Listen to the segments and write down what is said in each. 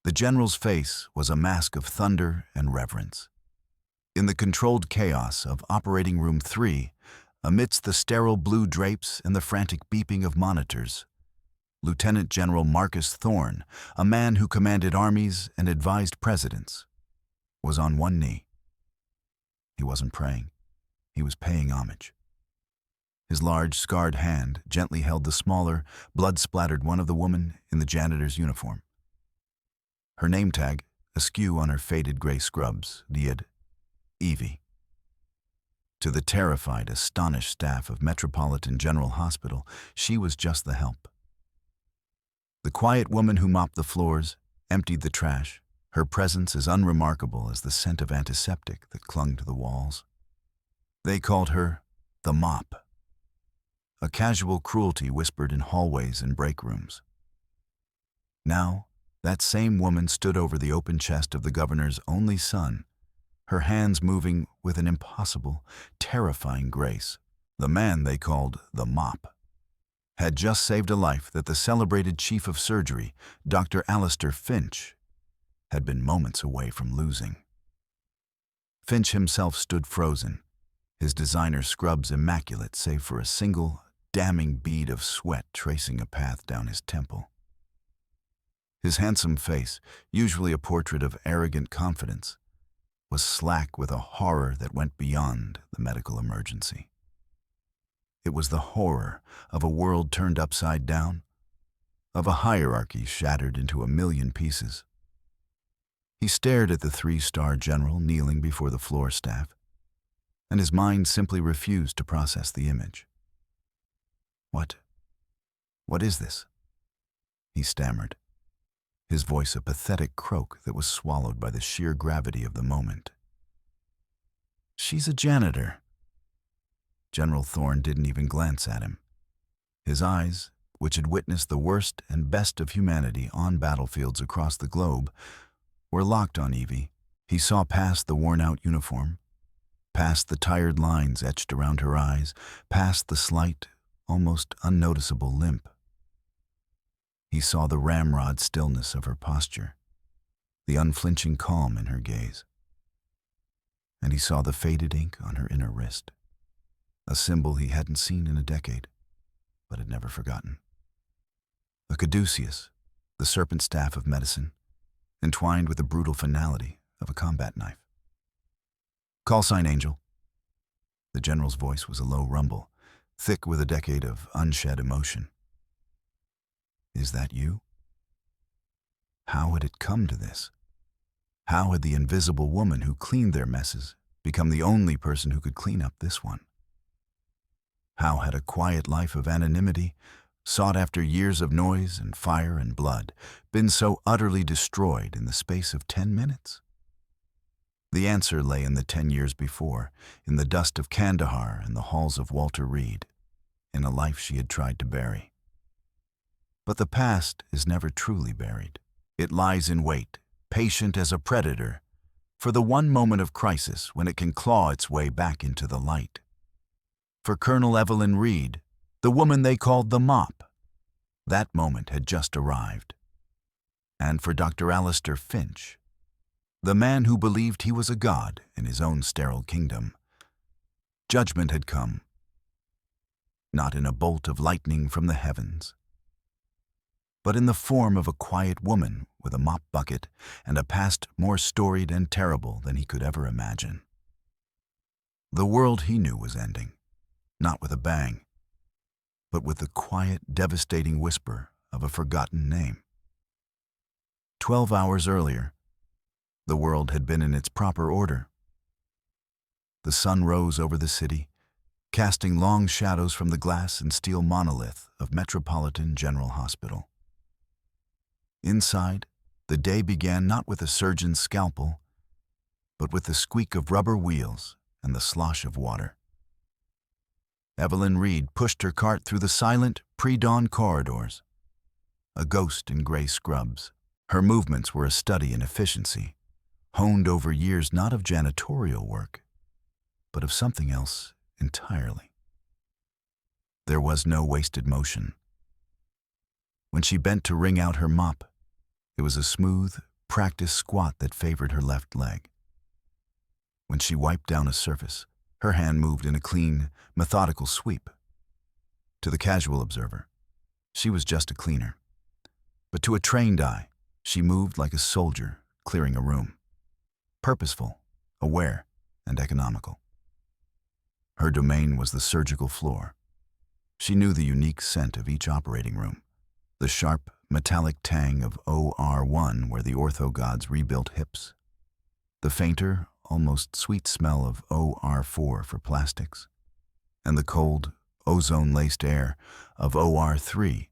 The general's face was a mask of thunder and reverence. In the controlled chaos of Operating Room 3, amidst the sterile blue drapes and the frantic beeping of monitors, Lieutenant General Marcus Thorne, a man who commanded armies and advised presidents, was on one knee. He wasn't praying. He was paying homage. His large, scarred hand gently held the smaller, blood-splattered one of the woman in the janitor's uniform. Her name tag, askew on her faded gray scrubs, read Evie. To the terrified, astonished staff of Metropolitan General Hospital, she was just the help. The quiet woman who mopped the floors, emptied the trash, her presence as unremarkable as the scent of antiseptic that clung to the walls. They called her the Mop, a casual cruelty whispered in hallways and break rooms. Now, that same woman stood over the open chest of the governor's only son, her hands moving with an impossible, terrifying grace. The man they called the Mop had just saved a life that the celebrated chief of surgery, Dr. Alistair Finch, had been moments away from losing. Finch himself stood frozen, his designer scrubs immaculate save for a single, damning bead of sweat tracing a path down his temple. His handsome face, usually a portrait of arrogant confidence, was slack with a horror that went beyond the medical emergency. It was the horror of a world turned upside down, of a hierarchy shattered into a million pieces. He stared at the 3-star general kneeling before the floor staff, and his mind simply refused to process the image. What is this? He stammered, his voice a pathetic croak that was swallowed by the sheer gravity of the moment. She's a janitor. General Thorne didn't even glance at him. His eyes, which had witnessed the worst and best of humanity on battlefields across the globe, were locked on Evie. He saw past the worn-out uniform, past the tired lines etched around her eyes, past the slight, almost unnoticeable limp. He saw the ramrod stillness of her posture, the unflinching calm in her gaze. And he saw the faded ink on her inner wrist, a symbol he hadn't seen in a decade, but had never forgotten. A caduceus, the serpent staff of medicine, entwined with the brutal finality of a combat knife. "Call sign, Angel." The general's voice was a low rumble, thick with a decade of unshed emotion. "Is that you?" How had it come to this? How had the invisible woman who cleaned their messes become the only person who could clean up this one? How had a quiet life of anonymity, sought after years of noise and fire and blood, been so utterly destroyed in the space of 10 minutes? The answer lay in the 10 years before, in the dust of Kandahar and the halls of Walter Reed, in a life she had tried to bury. But the past is never truly buried. It lies in wait, patient as a predator, for the one moment of crisis when it can claw its way back into the light. For Colonel Evelyn Reed, the woman they called the Mop, that moment had just arrived. And for Dr. Alistair Finch, the man who believed he was a god in his own sterile kingdom, judgment had come, not in a bolt of lightning from the heavens, but in the form of a quiet woman with a mop bucket and a past more storied and terrible than he could ever imagine. The world he knew was ending, not with a bang, but with the quiet, devastating whisper of a forgotten name. 12 hours earlier, the world had been in its proper order. The sun rose over the city, casting long shadows from the glass and steel monolith of Metropolitan General Hospital. Inside, the day began not with a surgeon's scalpel, but with the squeak of rubber wheels and the slosh of water. Evelyn Reed pushed her cart through the silent, pre-dawn corridors, a ghost in gray scrubs. Her movements were a study in efficiency, honed over years not of janitorial work, but of something else entirely. There was no wasted motion. When she bent to wring out her mop, it was a smooth, practice squat that favored her left leg. When she wiped down a surface, her hand moved in a clean, methodical sweep. To the casual observer, she was just a cleaner. But to a trained eye, she moved like a soldier clearing a room. Purposeful, aware, and economical. Her domain was the surgical floor. She knew the unique scent of each operating room, the sharp, metallic tang of OR1 where the ortho gods rebuilt hips, the fainter, almost sweet smell of OR4 for plastics, and the cold, ozone-laced air of OR3,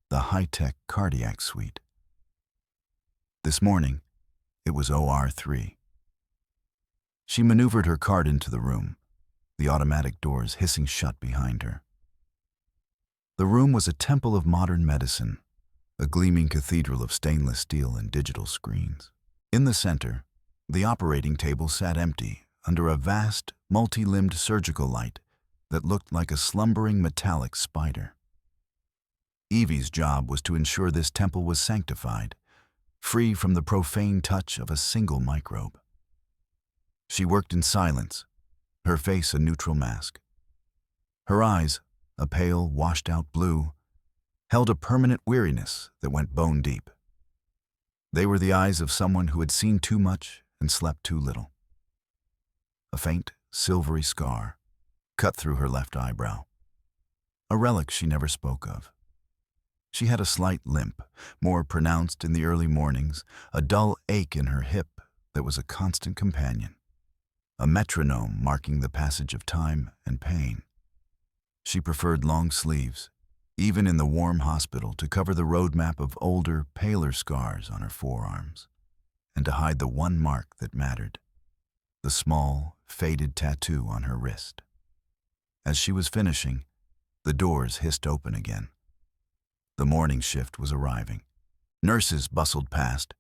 the high-tech cardiac suite. This morning, it was OR3. She maneuvered her cart into the room, the automatic doors hissing shut behind her. The room was a temple of modern medicine, a gleaming cathedral of stainless steel and digital screens. In the center, the operating table sat empty under a vast, multi-limbed surgical light that looked like a slumbering metallic spider. Evie's job was to ensure this temple was sanctified, free from the profane touch of a single microbe. She worked in silence, her face a neutral mask. Her eyes, a pale, washed-out blue, held a permanent weariness that went bone deep. They were the eyes of someone who had seen too much and slept too little. A faint, silvery scar cut through her left eyebrow, a relic she never spoke of. She had a slight limp, more pronounced in the early mornings, a dull ache in her hip that was a constant companion, a metronome marking the passage of time and pain. She preferred long sleeves, even in the warm hospital, to cover the roadmap of older, paler scars on her forearms, and to hide the one mark that mattered, the small, faded tattoo on her wrist. As she was finishing, the doors hissed open again. The morning shift was arriving. Nurses bustled past,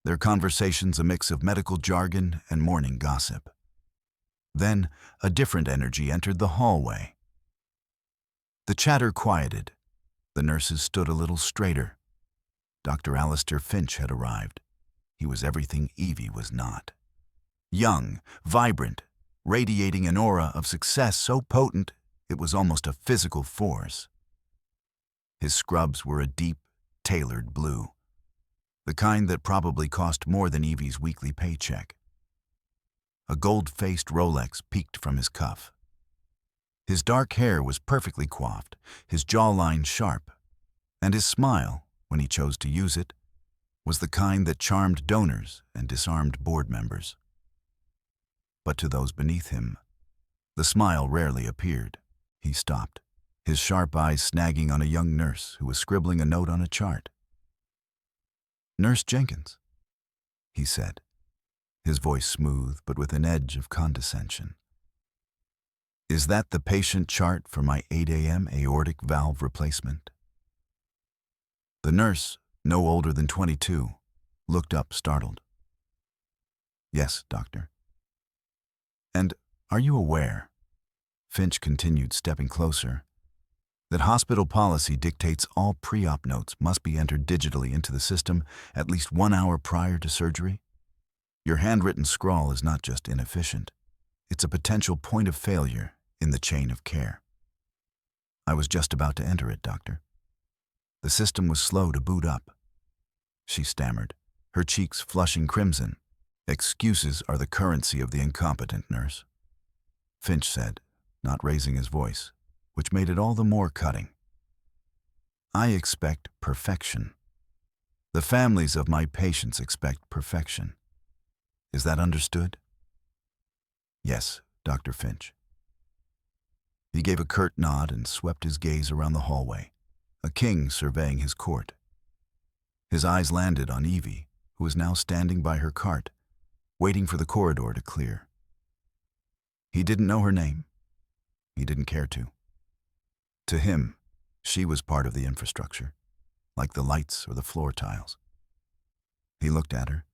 their conversations a mix of medical jargon and morning gossip. Then, a different energy entered the hallway. The chatter quieted. The nurses stood a little straighter. Dr. Alistair Finch had arrived. He was everything Evie was not. Young, vibrant, radiating an aura of success so potent it was almost a physical force. His scrubs were a deep, tailored blue, the kind that probably cost more than Evie's weekly paycheck. A gold-faced Rolex peeked from his cuff. His dark hair was perfectly coiffed, his jawline sharp, and his smile, when he chose to use it, was the kind that charmed donors and disarmed board members. But to those beneath him, the smile rarely appeared. He stopped, his sharp eyes snagging on a young nurse who was scribbling a note on a chart. "Nurse Jenkins," he said, his voice smooth but with an edge of condescension. "Is that the patient chart for my 8 a.m. aortic valve replacement?" The nurse, no older than 22, looked up startled. "Yes, doctor." "And are you aware," Finch continued, stepping closer, "that hospital policy dictates all pre-op notes must be entered digitally into the system at least 1 hour prior to surgery? Your handwritten scrawl is not just inefficient, it's a potential point of failure in the chain of care." "I was just about to enter it, doctor. The system was slow to boot up," she stammered, her cheeks flushing crimson. "Excuses are the currency of the incompetent, nurse," Finch said, not raising his voice, which made it all the more cutting. "I expect perfection. The families of my patients expect perfection. Is that understood?" "Yes, Dr. Finch." He gave a curt nod and swept his gaze around the hallway, a king surveying his court. His eyes landed on Evie, who was now standing by her cart, waiting for the corridor to clear. He didn't know her name. He didn't care to. To him, she was part of the infrastructure, like the lights or the floor tiles. He looked at her,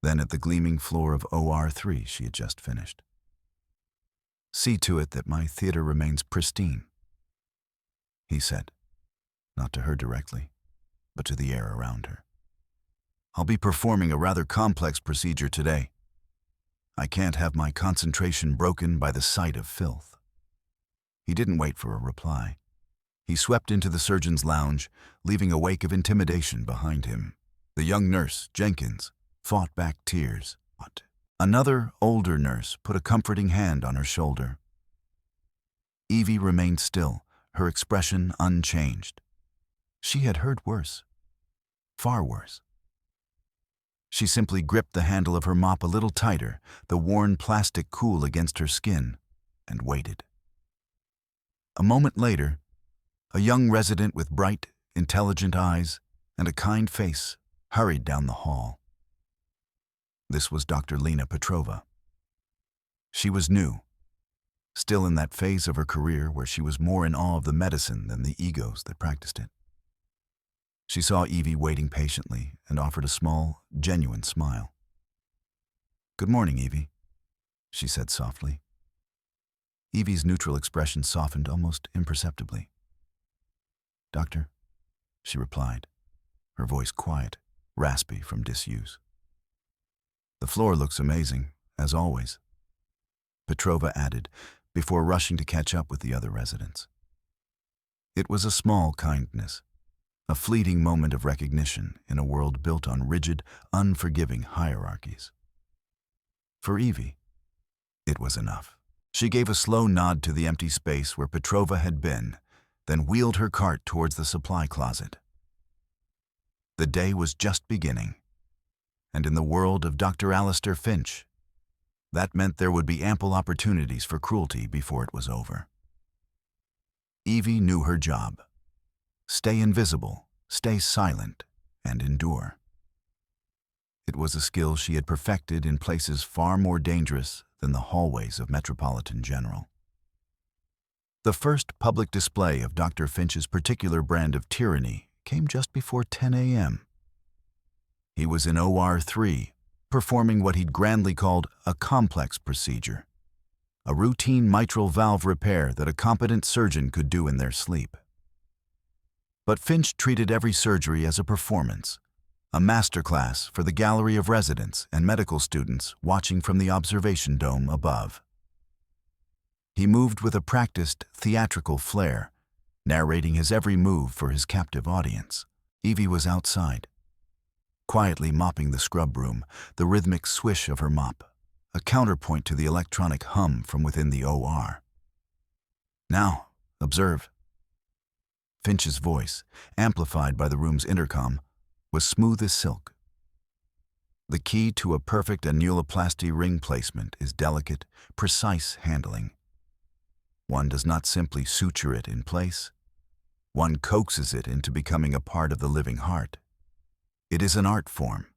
then at the gleaming floor of OR3 she had just finished. "See to it that my theater remains pristine," he said, not to her directly, but to the air around her. I'll be performing a rather complex procedure today. I can't have my concentration broken by the sight of filth." He didn't wait for a reply. He swept into the surgeon's lounge, leaving a wake of intimidation behind him. The young nurse, Jenkins, fought back tears. Another, older nurse put a comforting hand on her shoulder. Evie remained still, her expression unchanged. She had heard worse. Far worse. She simply gripped the handle of her mop a little tighter, the worn plastic cool against her skin, and waited. A moment later, a young resident with bright, intelligent eyes and a kind face hurried down the hall. This was Dr. Lena Petrova. She was new, still in that phase of her career where she was more in awe of the medicine than the egos that practiced it. She saw Evie waiting patiently and offered a small, genuine smile. "Good morning, Evie," she said softly. Evie's neutral expression softened almost imperceptibly. "Doctor," she replied, her voice quiet, raspy from disuse. "The floor looks amazing, as always," Petrova added, before rushing to catch up with the other residents. It was a small kindness, a fleeting moment of recognition in a world built on rigid, unforgiving hierarchies. For Evie, it was enough. She gave a slow nod to the empty space where Petrova had been, then wheeled her cart towards the supply closet. The day was just beginning, and in the world of Dr. Alistair Finch, that meant there would be ample opportunities for cruelty before it was over. Evie knew her job. Stay invisible, stay silent, and endure. It was a skill she had perfected in places far more dangerous than the hallways of Metropolitan General. The first public display of Dr. Finch's particular brand of tyranny came just before 10 a.m. He was in OR 3, performing what he'd grandly called a complex procedure, a routine mitral valve repair that a competent surgeon could do in their sleep. But Finch treated every surgery as a performance, a masterclass for the gallery of residents and medical students watching from the observation dome above. He moved with a practiced, theatrical flair, narrating his every move for his captive audience. Evie was outside, quietly mopping the scrub room, the rhythmic swish of her mop, a counterpoint to the electronic hum from within the OR. "Now, observe." Finch's voice, amplified by the room's intercom, was smooth as silk. The key to a perfect annuloplasty ring placement is delicate, precise handling. One does not simply suture it in place. One coaxes it into becoming a part of the living heart. It is an art form.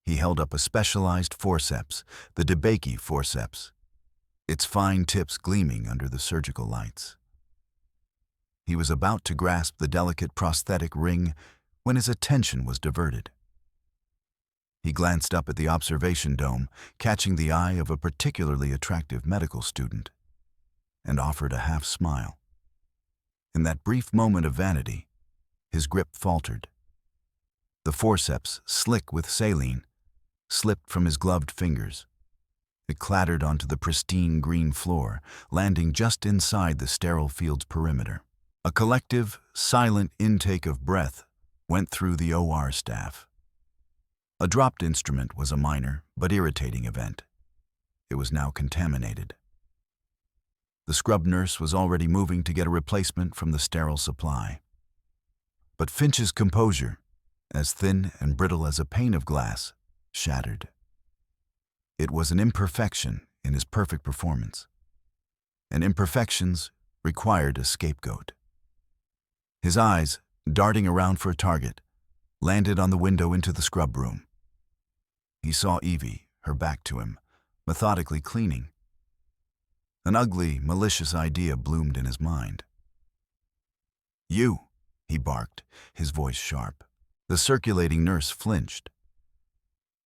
He held up a specialized forceps, the DeBakey forceps, its fine tips gleaming under the surgical lights. He was about to grasp the delicate prosthetic ring when his attention was diverted. He glanced up at the observation dome, catching the eye of a particularly attractive medical student, and offered a half smile. In that brief moment of vanity, his grip faltered. The forceps, slick with saline, slipped from his gloved fingers. It clattered onto the pristine green floor, landing just inside the sterile field's perimeter. A collective, silent intake of breath went through the OR staff. A dropped instrument was a minor but irritating event. It was now contaminated. The scrub nurse was already moving to get a replacement from the sterile supply. But Finch's composure, as thin and brittle as a pane of glass, shattered. It was an imperfection in his perfect performance, and imperfections required a scapegoat. His eyes, darting around for a target, landed on the window into the scrub room. He saw Evie, her back to him, methodically cleaning. An ugly, malicious idea bloomed in his mind. "You," he barked, his voice sharp. The circulating nurse flinched.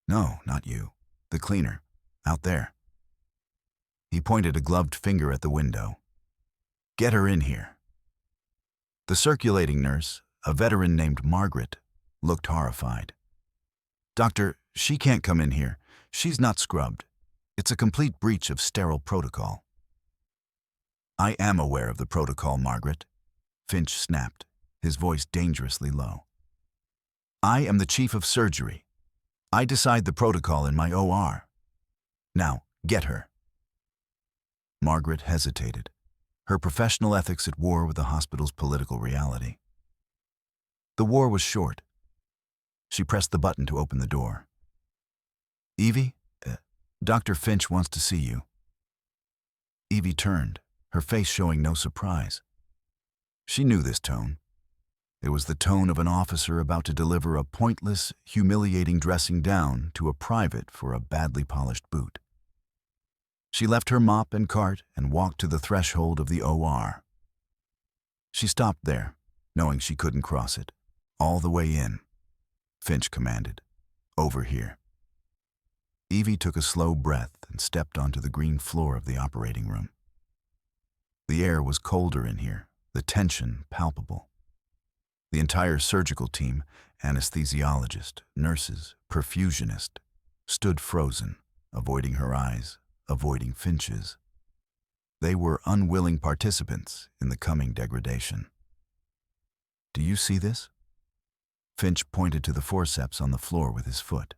"No, not you. The cleaner. Out there." He pointed a gloved finger at the window. "Get her in here." The circulating nurse, a veteran named Margaret, looked horrified. Doctor, she can't come in here. She's not scrubbed. It's a complete breach of sterile protocol. I am aware of the protocol, Margaret, Finch snapped, his voice dangerously low. I am the chief of surgery. I decide the protocol in my OR. Now, get her. Margaret hesitated, her professional ethics at war with the hospital's political reality. The war was short. She pressed the button to open the door. Evie, Dr. Finch wants to see you. Evie turned, her face showing no surprise. She knew this tone. It was the tone of an officer about to deliver a pointless, humiliating dressing down to a private for a badly polished boot. She left her mop and cart and walked to the threshold of the OR. She stopped there, knowing she couldn't cross it. All the way in. Finch commanded, "Over here." Evie took a slow breath and stepped onto the green floor of the operating room. The air was colder in here, the tension palpable. The entire surgical team, anesthesiologist, nurses, perfusionist, stood frozen, avoiding her eyes, avoiding Finch's. They were unwilling participants in the coming degradation. Do you see this? Finch pointed to the forceps on the floor with his foot.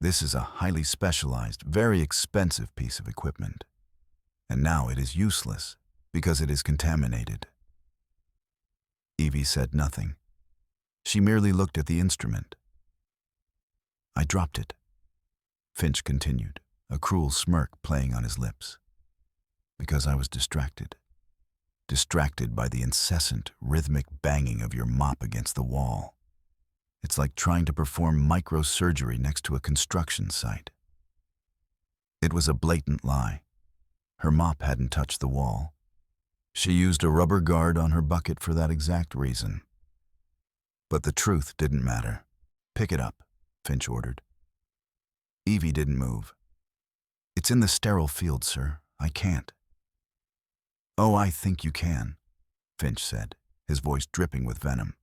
This is a highly specialized, very expensive piece of equipment. And now it is useless because it is contaminated. Evie said nothing. She merely looked at the instrument. I dropped it. Finch continued, a cruel smirk playing on his lips. Because I was distracted. Distracted by the incessant, rhythmic banging of your mop against the wall. It's like trying to perform microsurgery next to a construction site. It was a blatant lie. Her mop hadn't touched the wall. She used a rubber guard on her bucket for that exact reason. But the truth didn't matter. Pick it up, Finch ordered. Evie didn't move. It's in the sterile field, sir. I can't. Oh, I think you can, Finch said, his voice dripping with venom.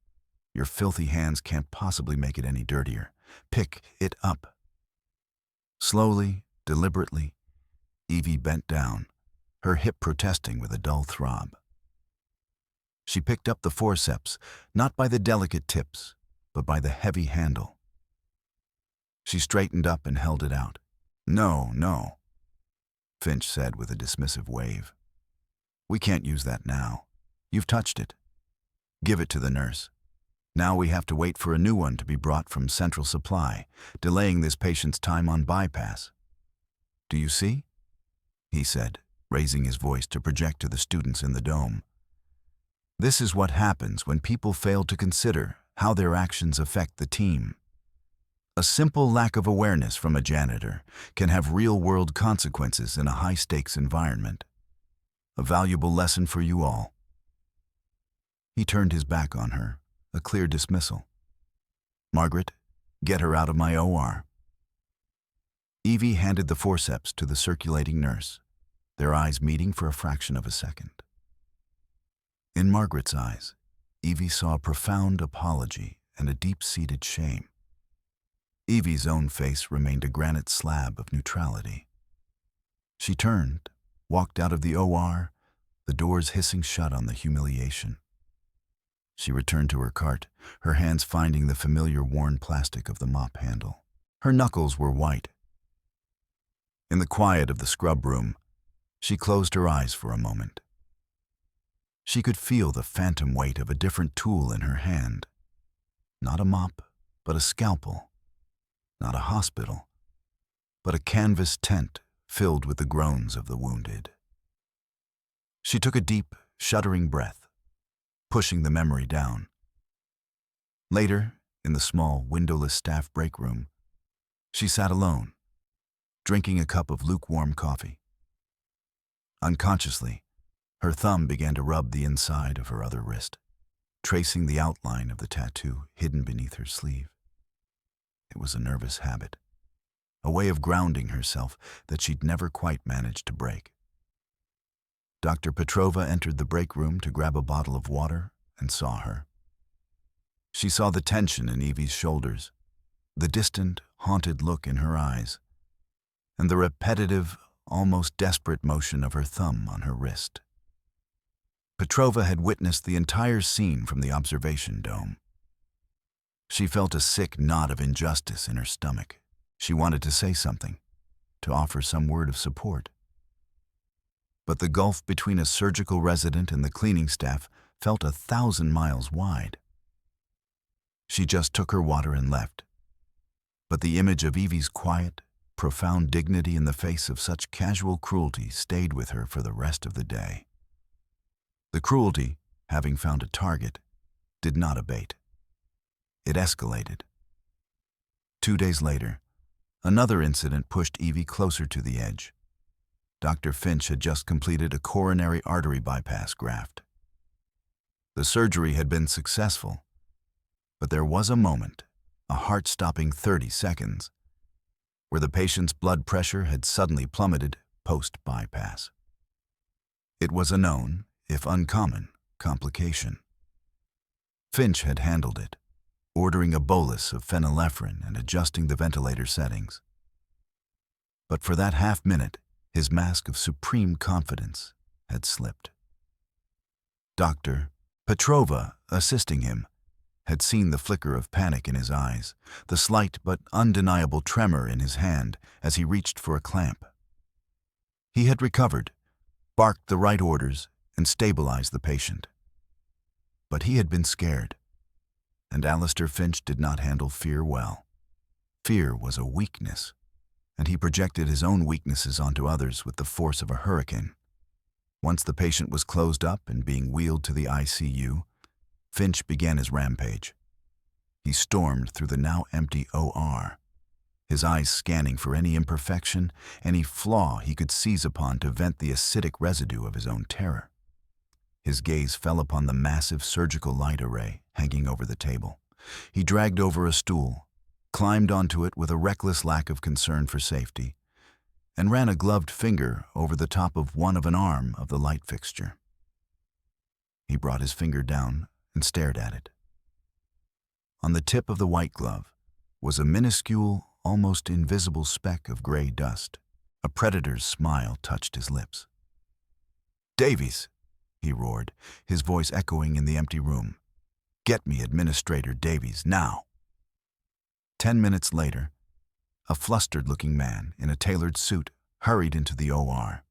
Your filthy hands can't possibly make it any dirtier. Pick it up. Slowly, deliberately, Evie bent down, her hip protesting with a dull throb. She picked up the forceps, not by the delicate tips, but by the heavy handle. She straightened up and held it out. No, no, Finch said with a dismissive wave. We can't use that now. You've touched it. Give it to the nurse. Now we have to wait for a new one to be brought from central supply, delaying this patient's time on bypass. Do you see? He said, raising his voice to project to the students in the dome. This is what happens when people fail to consider how their actions affect the team. A simple lack of awareness from a janitor can have real-world consequences in a high-stakes environment. A valuable lesson for you all. He turned his back on her, a clear dismissal. Margaret, get her out of my OR. Evie handed the forceps to the circulating nurse, their eyes meeting for a fraction of a second. In Margaret's eyes, Evie saw a profound apology and a deep-seated shame. Evie's own face remained a granite slab of neutrality. She turned, walked out of the OR, the doors hissing shut on the humiliation. She returned to her cart, her hands finding the familiar worn plastic of the mop handle. Her knuckles were white. In the quiet of the scrub room, she closed her eyes for a moment. She could feel the phantom weight of a different tool in her hand. Not a mop, but a scalpel. Not a hospital, but a canvas tent filled with the groans of the wounded. She took a deep, shuddering breath, pushing the memory down. Later, in the small, windowless staff break room, she sat alone, drinking a cup of lukewarm coffee. Unconsciously, her thumb began to rub the inside of her other wrist, tracing the outline of the tattoo hidden beneath her sleeve. It was a nervous habit, a way of grounding herself that she'd never quite managed to break. Dr. Petrova entered the break room to grab a bottle of water and saw her. She saw the tension in Evie's shoulders, the distant, haunted look in her eyes, and the repetitive, almost desperate motion of her thumb on her wrist. Petrova had witnessed the entire scene from the observation dome. She felt a sick knot of injustice in her stomach. She wanted to say something, to offer some word of support. But the gulf between a surgical resident and the cleaning staff felt 1,000 miles wide. She just took her water and left. But the image of Evie's quiet, profound dignity in the face of such casual cruelty stayed with her for the rest of the day. The cruelty, having found a target, did not abate. It escalated. 2 days later, another incident pushed Evie closer to the edge. Dr. Finch had just completed a coronary artery bypass graft. The surgery had been successful, but there was a moment, a heart-stopping 30 seconds, where the patient's blood pressure had suddenly plummeted post-bypass. It was a known, if uncommon, complication. Finch had handled it, ordering a bolus of phenylephrine and adjusting the ventilator settings. But for that half-minute, his mask of supreme confidence had slipped. Dr. Petrova, assisting him, had seen the flicker of panic in his eyes, the slight but undeniable tremor in his hand as he reached for a clamp. He had recovered, barked the right orders, and stabilized the patient. But he had been scared, and Alistair Finch did not handle fear well. Fear was a weakness, and he projected his own weaknesses onto others with the force of a hurricane. Once the patient was closed up and being wheeled to the ICU, Finch began his rampage. He stormed through the now empty OR, his eyes scanning for any imperfection, any flaw he could seize upon to vent the acidic residue of his own terror. His gaze fell upon the massive surgical light array hanging over the table. He dragged over a stool, climbed onto it with a reckless lack of concern for safety, and ran a gloved finger over the top of an arm of the light fixture. He brought his finger down and stared at it. On the tip of the white glove was a minuscule, almost invisible speck of gray dust. A predator's smile touched his lips. "Davies!" he roared, his voice echoing in the empty room. "Get me Administrator Davies, now!" 10 minutes later, a flustered-looking man in a tailored suit hurried into the OR.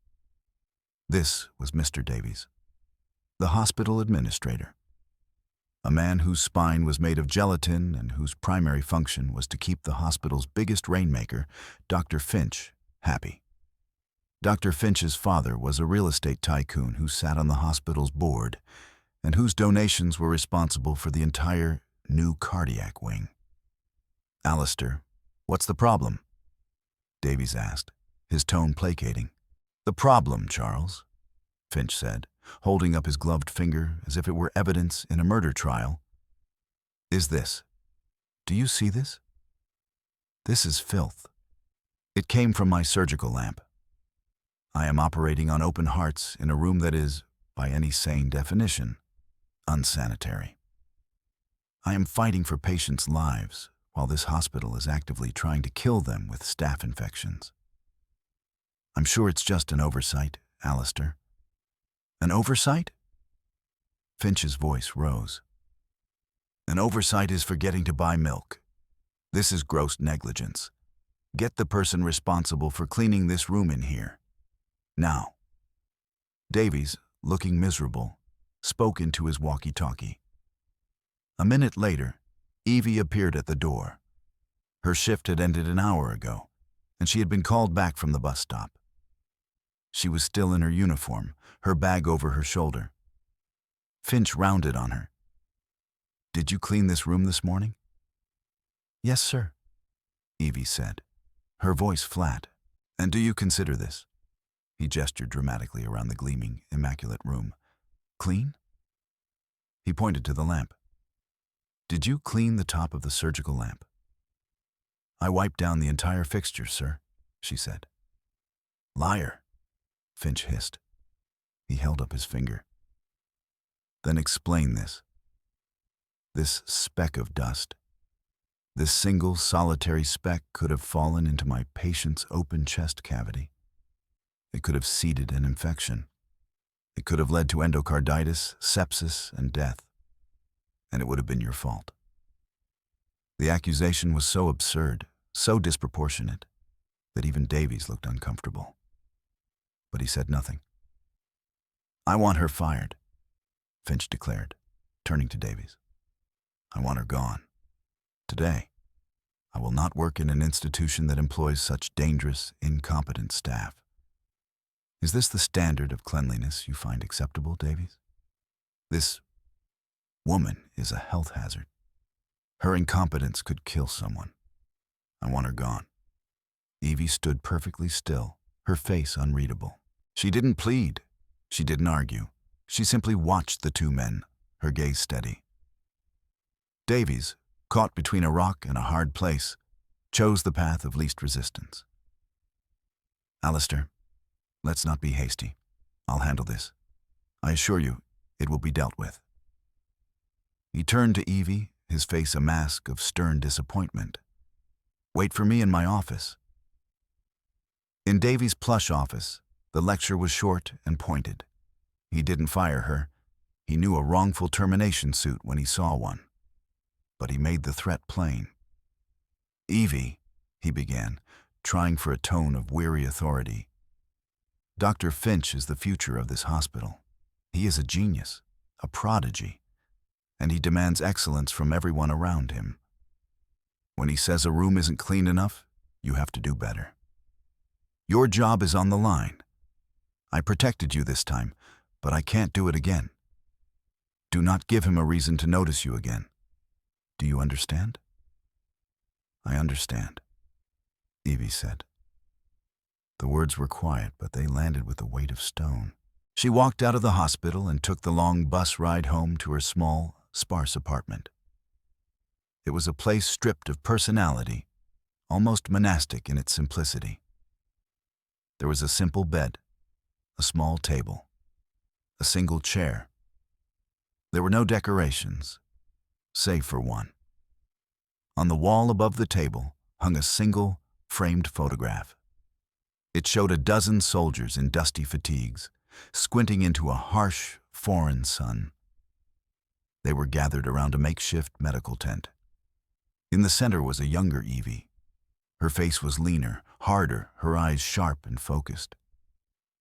This was Mr. Davies, the hospital administrator, a man whose spine was made of gelatin and whose primary function was to keep the hospital's biggest rainmaker, Dr. Finch, happy. Dr. Finch's father was a real estate tycoon who sat on the hospital's board and whose donations were responsible for the entire new cardiac wing. "Alistair, what's the problem?" Davies asked, his tone placating. "The problem, Charles," Finch said, holding up his gloved finger as if it were evidence in a murder trial, "is this. Do you see this? This is filth. It came from my surgical lamp. I am operating on open hearts in a room that is, by any sane definition, unsanitary. I am fighting for patients' lives while this hospital is actively trying to kill them with staph infections. I'm sure it's just an oversight, Alistair." "An oversight?" Finch's voice rose. "An oversight is forgetting to buy milk. This is gross negligence. Get the person responsible for cleaning this room in here. Now." Davies, looking miserable, spoke into his walkie-talkie. A minute later, Evie appeared at the door. Her shift had ended an hour ago, and she had been called back from the bus stop. She was still in her uniform, her bag over her shoulder. Finch rounded on her. "Did you clean this room this morning?" "Yes, sir," Evie said, her voice flat. "And do you consider this?" He gestured dramatically around the gleaming, immaculate room. "Clean?" He pointed to the lamp. "Did you clean the top of the surgical lamp?" "I wiped down the entire fixture, sir," she said. "Liar," Finch hissed. He held up his finger. "Then explain this. This speck of dust. This single, solitary speck could have fallen into my patient's open chest cavity. It could have seeded an infection. It could have led to endocarditis, sepsis, and death. And it would have been your fault. The accusation was so absurd, so disproportionate, that even Davies looked uncomfortable. But he said nothing. "I want her fired," Finch declared, turning to Davies. "I want her gone. Today, I will not work in an institution that employs such dangerous, incompetent staff." Is this the standard of cleanliness you find acceptable, Davies? This woman is a health hazard. Her incompetence could kill someone. I want her gone. Evie stood perfectly still, her face unreadable. She didn't plead. She didn't argue. She simply watched the two men, her gaze steady. Davies, caught between a rock and a hard place, chose the path of least resistance. "Alistair, let's not be hasty. I'll handle this. I assure you, it will be dealt with." He turned to Evie, his face a mask of stern disappointment. "Wait for me in my office." In Davies' plush office, the lecture was short and pointed. He didn't fire her. He knew a wrongful termination suit when he saw one. But he made the threat plain. "Evie," he began, trying for a tone of weary authority, "Dr. Finch is the future of this hospital. He is a genius, a prodigy, and he demands excellence from everyone around him. When he says a room isn't clean enough, you have to do better. Your job is on the line. I protected you this time, but I can't do it again. Do not give him a reason to notice you again. Do you understand?" "I understand," Evie said. The words were quiet, but they landed with the weight of stone. She walked out of the hospital and took the long bus ride home to her small, sparse apartment. It was a place stripped of personality, almost monastic in its simplicity. There was a simple bed, a small table, a single chair. There were no decorations, save for one. On the wall above the table hung a single, framed photograph. It showed a dozen soldiers in dusty fatigues, squinting into a harsh, foreign sun. They were gathered around a makeshift medical tent. In the center was a younger Evie. Her face was leaner, harder, her eyes sharp and focused.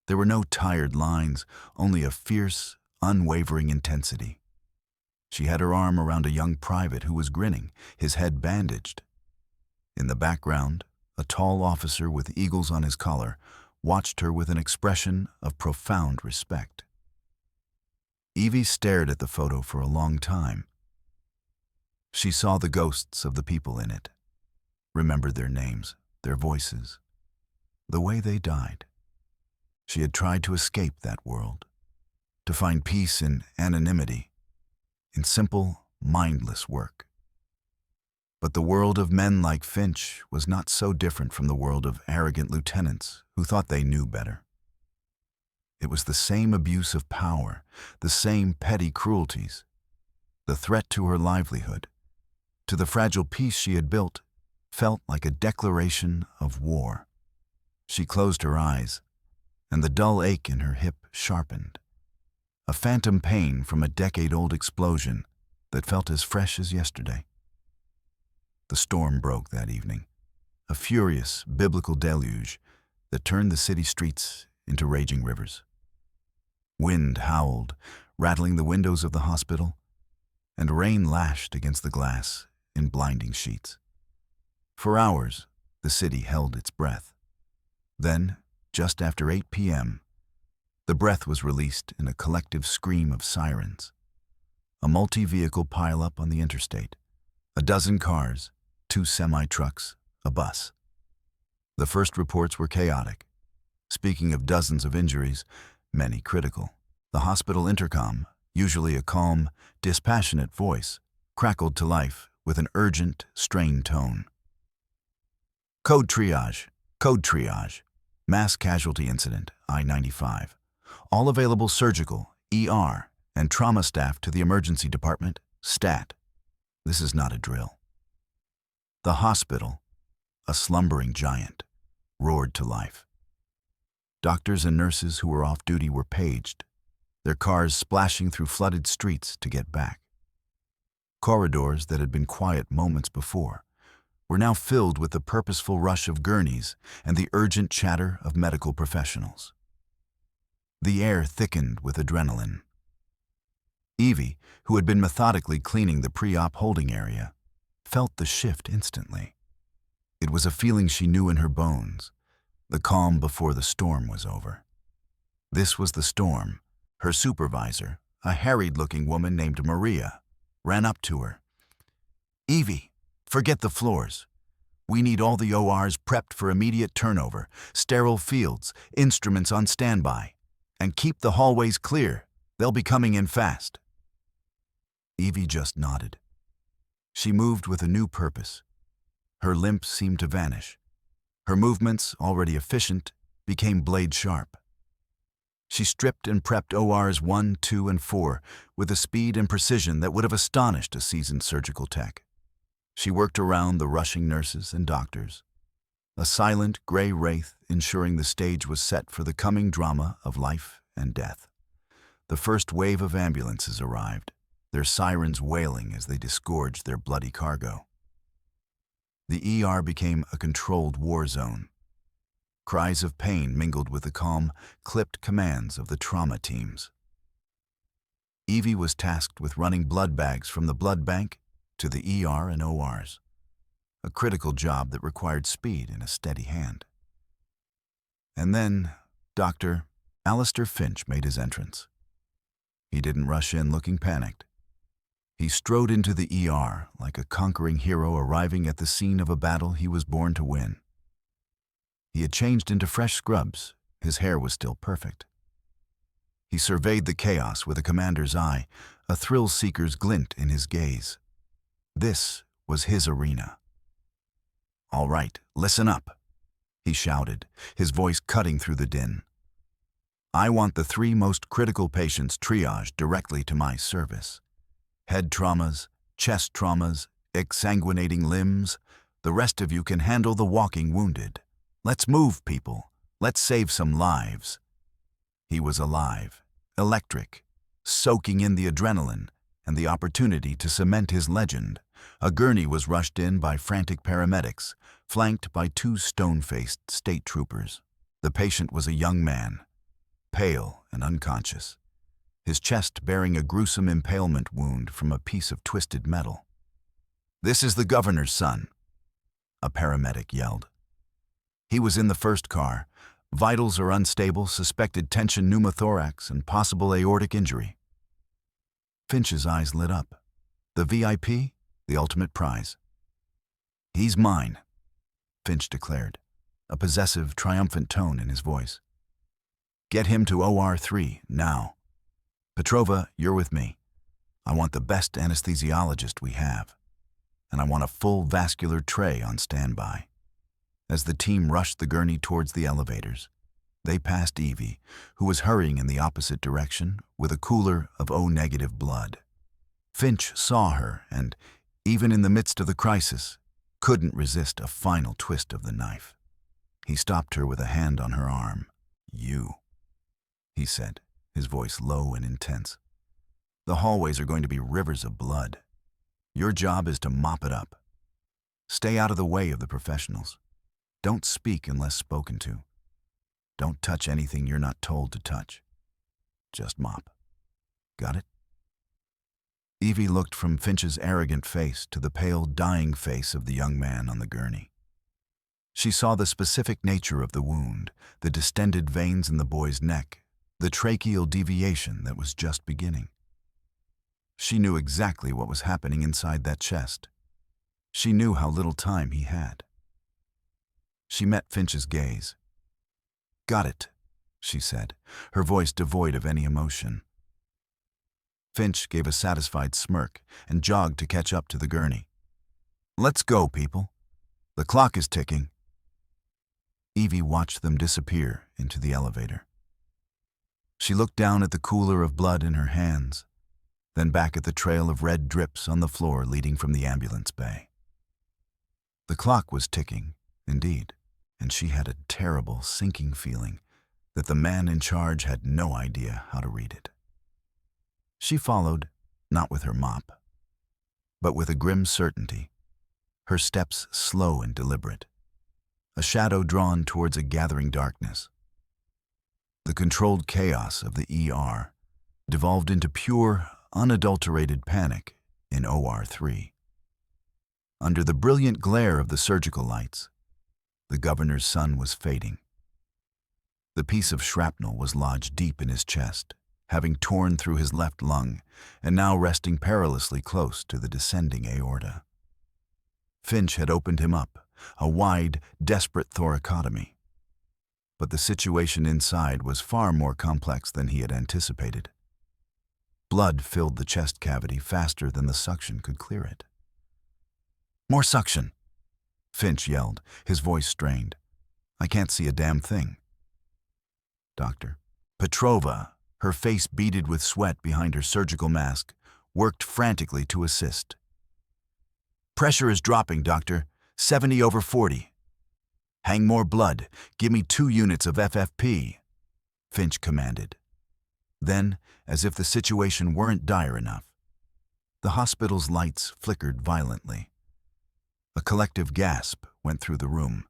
There were no tired lines, only a fierce, unwavering intensity. She had her arm around a young private who was grinning, his head bandaged. In the background, a tall officer with eagles on his collar watched her with an expression of profound respect. Evie stared at the photo for a long time. She saw the ghosts of the people in it, remembered their names, their voices, the way they died. She had tried to escape that world, to find peace in anonymity, in simple, mindless work. But the world of men like Finch was not so different from the world of arrogant lieutenants who thought they knew better. It was the same abuse of power, the same petty cruelties. The threat to her livelihood, to the fragile peace she had built, felt like a declaration of war. She closed her eyes, and the dull ache in her hip sharpened. A phantom pain from a decade-old explosion that felt as fresh as yesterday. The storm broke that evening, a furious biblical deluge that turned the city streets into raging rivers. Wind howled, rattling the windows of the hospital, and rain lashed against the glass in blinding sheets. For hours, the city held its breath. Then, just after 8 p.m., the breath was released in a collective scream of sirens. A multi-vehicle pileup on the interstate, a dozen cars, 2 semi-trucks, a bus. The first reports were chaotic. Speaking of dozens of injuries, many critical, the hospital intercom, usually a calm, dispassionate voice, crackled to life with an urgent, strained tone. Code triage, mass casualty incident, I-95. All available surgical, ER, and trauma staff to the emergency department, STAT. This is not a drill. The hospital, a slumbering giant, roared to life. Doctors and nurses who were off duty were paged, their cars splashing through flooded streets to get back. Corridors that had been quiet moments before were now filled with the purposeful rush of gurneys and the urgent chatter of medical professionals. The air thickened with adrenaline. Evie, who had been methodically cleaning the pre-op holding area, felt the shift instantly. It was a feeling she knew in her bones, the calm before the storm was over. This was the storm. Her supervisor, a harried-looking woman named Maria, ran up to her. "Evie, forget the floors. We need all the ORs prepped for immediate turnover, sterile fields, instruments on standby, and keep the hallways clear. They'll be coming in fast." Evie just nodded. She moved with a new purpose. Her limp seemed to vanish. Her movements, already efficient, became blade-sharp. She stripped and prepped ORs 1, 2, and 4 with a speed and precision that would have astonished a seasoned surgical tech. She worked around the rushing nurses and doctors, a silent gray wraith ensuring the stage was set for the coming drama of life and death. The first wave of ambulances arrived, their sirens wailing as they disgorged their bloody cargo. The ER became a controlled war zone. Cries of pain mingled with the calm, clipped commands of the trauma teams. Evie was tasked with running blood bags from the blood bank to the ER and ORs, a critical job that required speed and a steady hand. And then Dr. Alistair Finch made his entrance. He didn't rush in looking panicked. He strode into the ER like a conquering hero arriving at the scene of a battle he was born to win. He had changed into fresh scrubs. His hair was still perfect. He surveyed the chaos with a commander's eye, a thrill-seeker's glint in his gaze. This was his arena. "All right, listen up," he shouted, his voice cutting through the din. "I want the 3 most critical patients triaged directly to my service. Head traumas, chest traumas, exsanguinating limbs. The rest of you can handle the walking wounded. Let's move, people. Let's save some lives." He was alive, electric, soaking in the adrenaline and the opportunity to cement his legend. A gurney was rushed in by frantic paramedics, flanked by 2 stone-faced state troopers. The patient was a young man, pale and unconscious, his chest bearing a gruesome impalement wound from a piece of twisted metal. "This is the governor's son," a paramedic yelled. He was in the first car. Vitals are unstable, suspected tension pneumothorax, and possible aortic injury. Finch's eyes lit up. The VIP, the ultimate prize. "He's mine," Finch declared, a possessive, triumphant tone in his voice. "Get him to OR 3, now. Petrova, you're with me. I want the best anesthesiologist we have, and I want a full vascular tray on standby." As the team rushed the gurney towards the elevators, they passed Evie, who was hurrying in the opposite direction with a cooler of O-negative blood. Finch saw her and, even in the midst of the crisis, couldn't resist a final twist of the knife. He stopped her with a hand on her arm. "You," he said, his voice low and intense. "The hallways are going to be rivers of blood. Your job is to mop it up. Stay out of the way of the professionals. Don't speak unless spoken to. Don't touch anything you're not told to touch. Just mop. Got it?" Evie looked from Finch's arrogant face to the pale, dying face of the young man on the gurney. She saw the specific nature of the wound, the distended veins in the boy's neck, the tracheal deviation that was just beginning. She knew exactly what was happening inside that chest. She knew how little time he had. She met Finch's gaze. "Got it," she said, her voice devoid of any emotion. Finch gave a satisfied smirk and jogged to catch up to the gurney. "Let's go, people. The clock is ticking." Evie watched them disappear into the elevator. She looked down at the cooler of blood in her hands, then back at the trail of red drips on the floor leading from the ambulance bay. The clock was ticking, indeed, and she had a terrible, sinking feeling that the man in charge had no idea how to read it. She followed, not with her mop, but with a grim certainty, her steps slow and deliberate, a shadow drawn towards a gathering darkness. The controlled chaos of the ER devolved into pure, unadulterated panic in OR3. Under the brilliant glare of the surgical lights, the governor's son was fading. The piece of shrapnel was lodged deep in his chest, having torn through his left lung and now resting perilously close to the descending aorta. Finch had opened him up, a wide, desperate thoracotomy. But the situation inside was far more complex than he had anticipated. Blood filled the chest cavity faster than the suction could clear it. "More suction!" Finch yelled, his voice strained. "I can't see a damn thing." Doctor Petrova, her face beaded with sweat behind her surgical mask, worked frantically to assist. "Pressure is dropping, doctor. 70/40. Hang more blood. Give me 2 units of FFP," Finch commanded. Then, as if the situation weren't dire enough, the hospital's lights flickered violently. A collective gasp went through the room.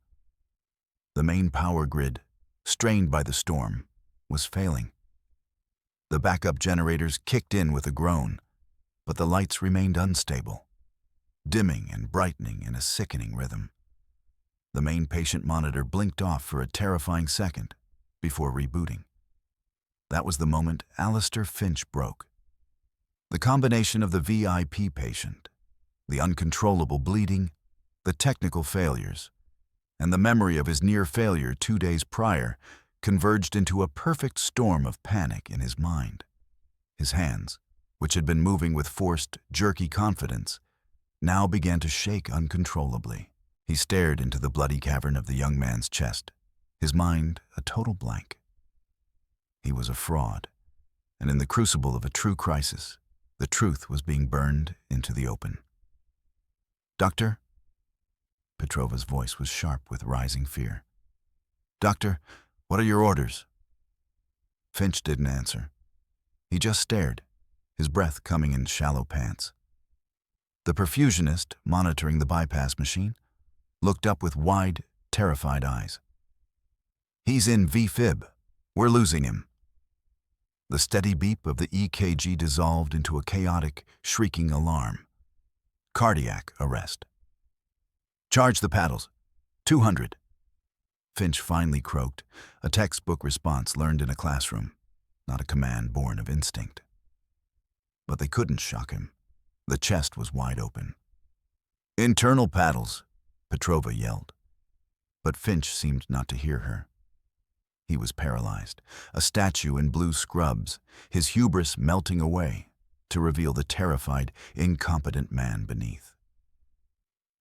The main power grid, strained by the storm, was failing. The backup generators kicked in with a groan, but the lights remained unstable, dimming and brightening in a sickening rhythm. The main patient monitor blinked off for a terrifying second before rebooting. That was the moment Alistair Finch broke. The combination of the VIP patient, the uncontrollable bleeding, the technical failures, and the memory of his near failure 2 days prior converged into a perfect storm of panic in his mind. His hands, which had been moving with forced, jerky confidence, now began to shake uncontrollably. He stared into the bloody cavern of the young man's chest, his mind a total blank. He was a fraud, and in the crucible of a true crisis, the truth was being burned into the open. "Doctor?" Petrova's voice was sharp with rising fear. "Doctor, what are your orders?" Finch didn't answer. He just stared, his breath coming in shallow pants. The perfusionist, monitoring the bypass machine, looked up with wide, terrified eyes. "He's in V-fib. We're losing him." The steady beep of the EKG dissolved into a chaotic, shrieking alarm. "Cardiac arrest." "Charge the paddles. 200. Finch finally croaked, a textbook response learned in a classroom, not a command born of instinct. But they couldn't shock him. The chest was wide open. "Internal paddles," Petrova yelled. But Finch seemed not to hear her. He was paralyzed, a statue in blue scrubs, his hubris melting away to reveal the terrified, incompetent man beneath.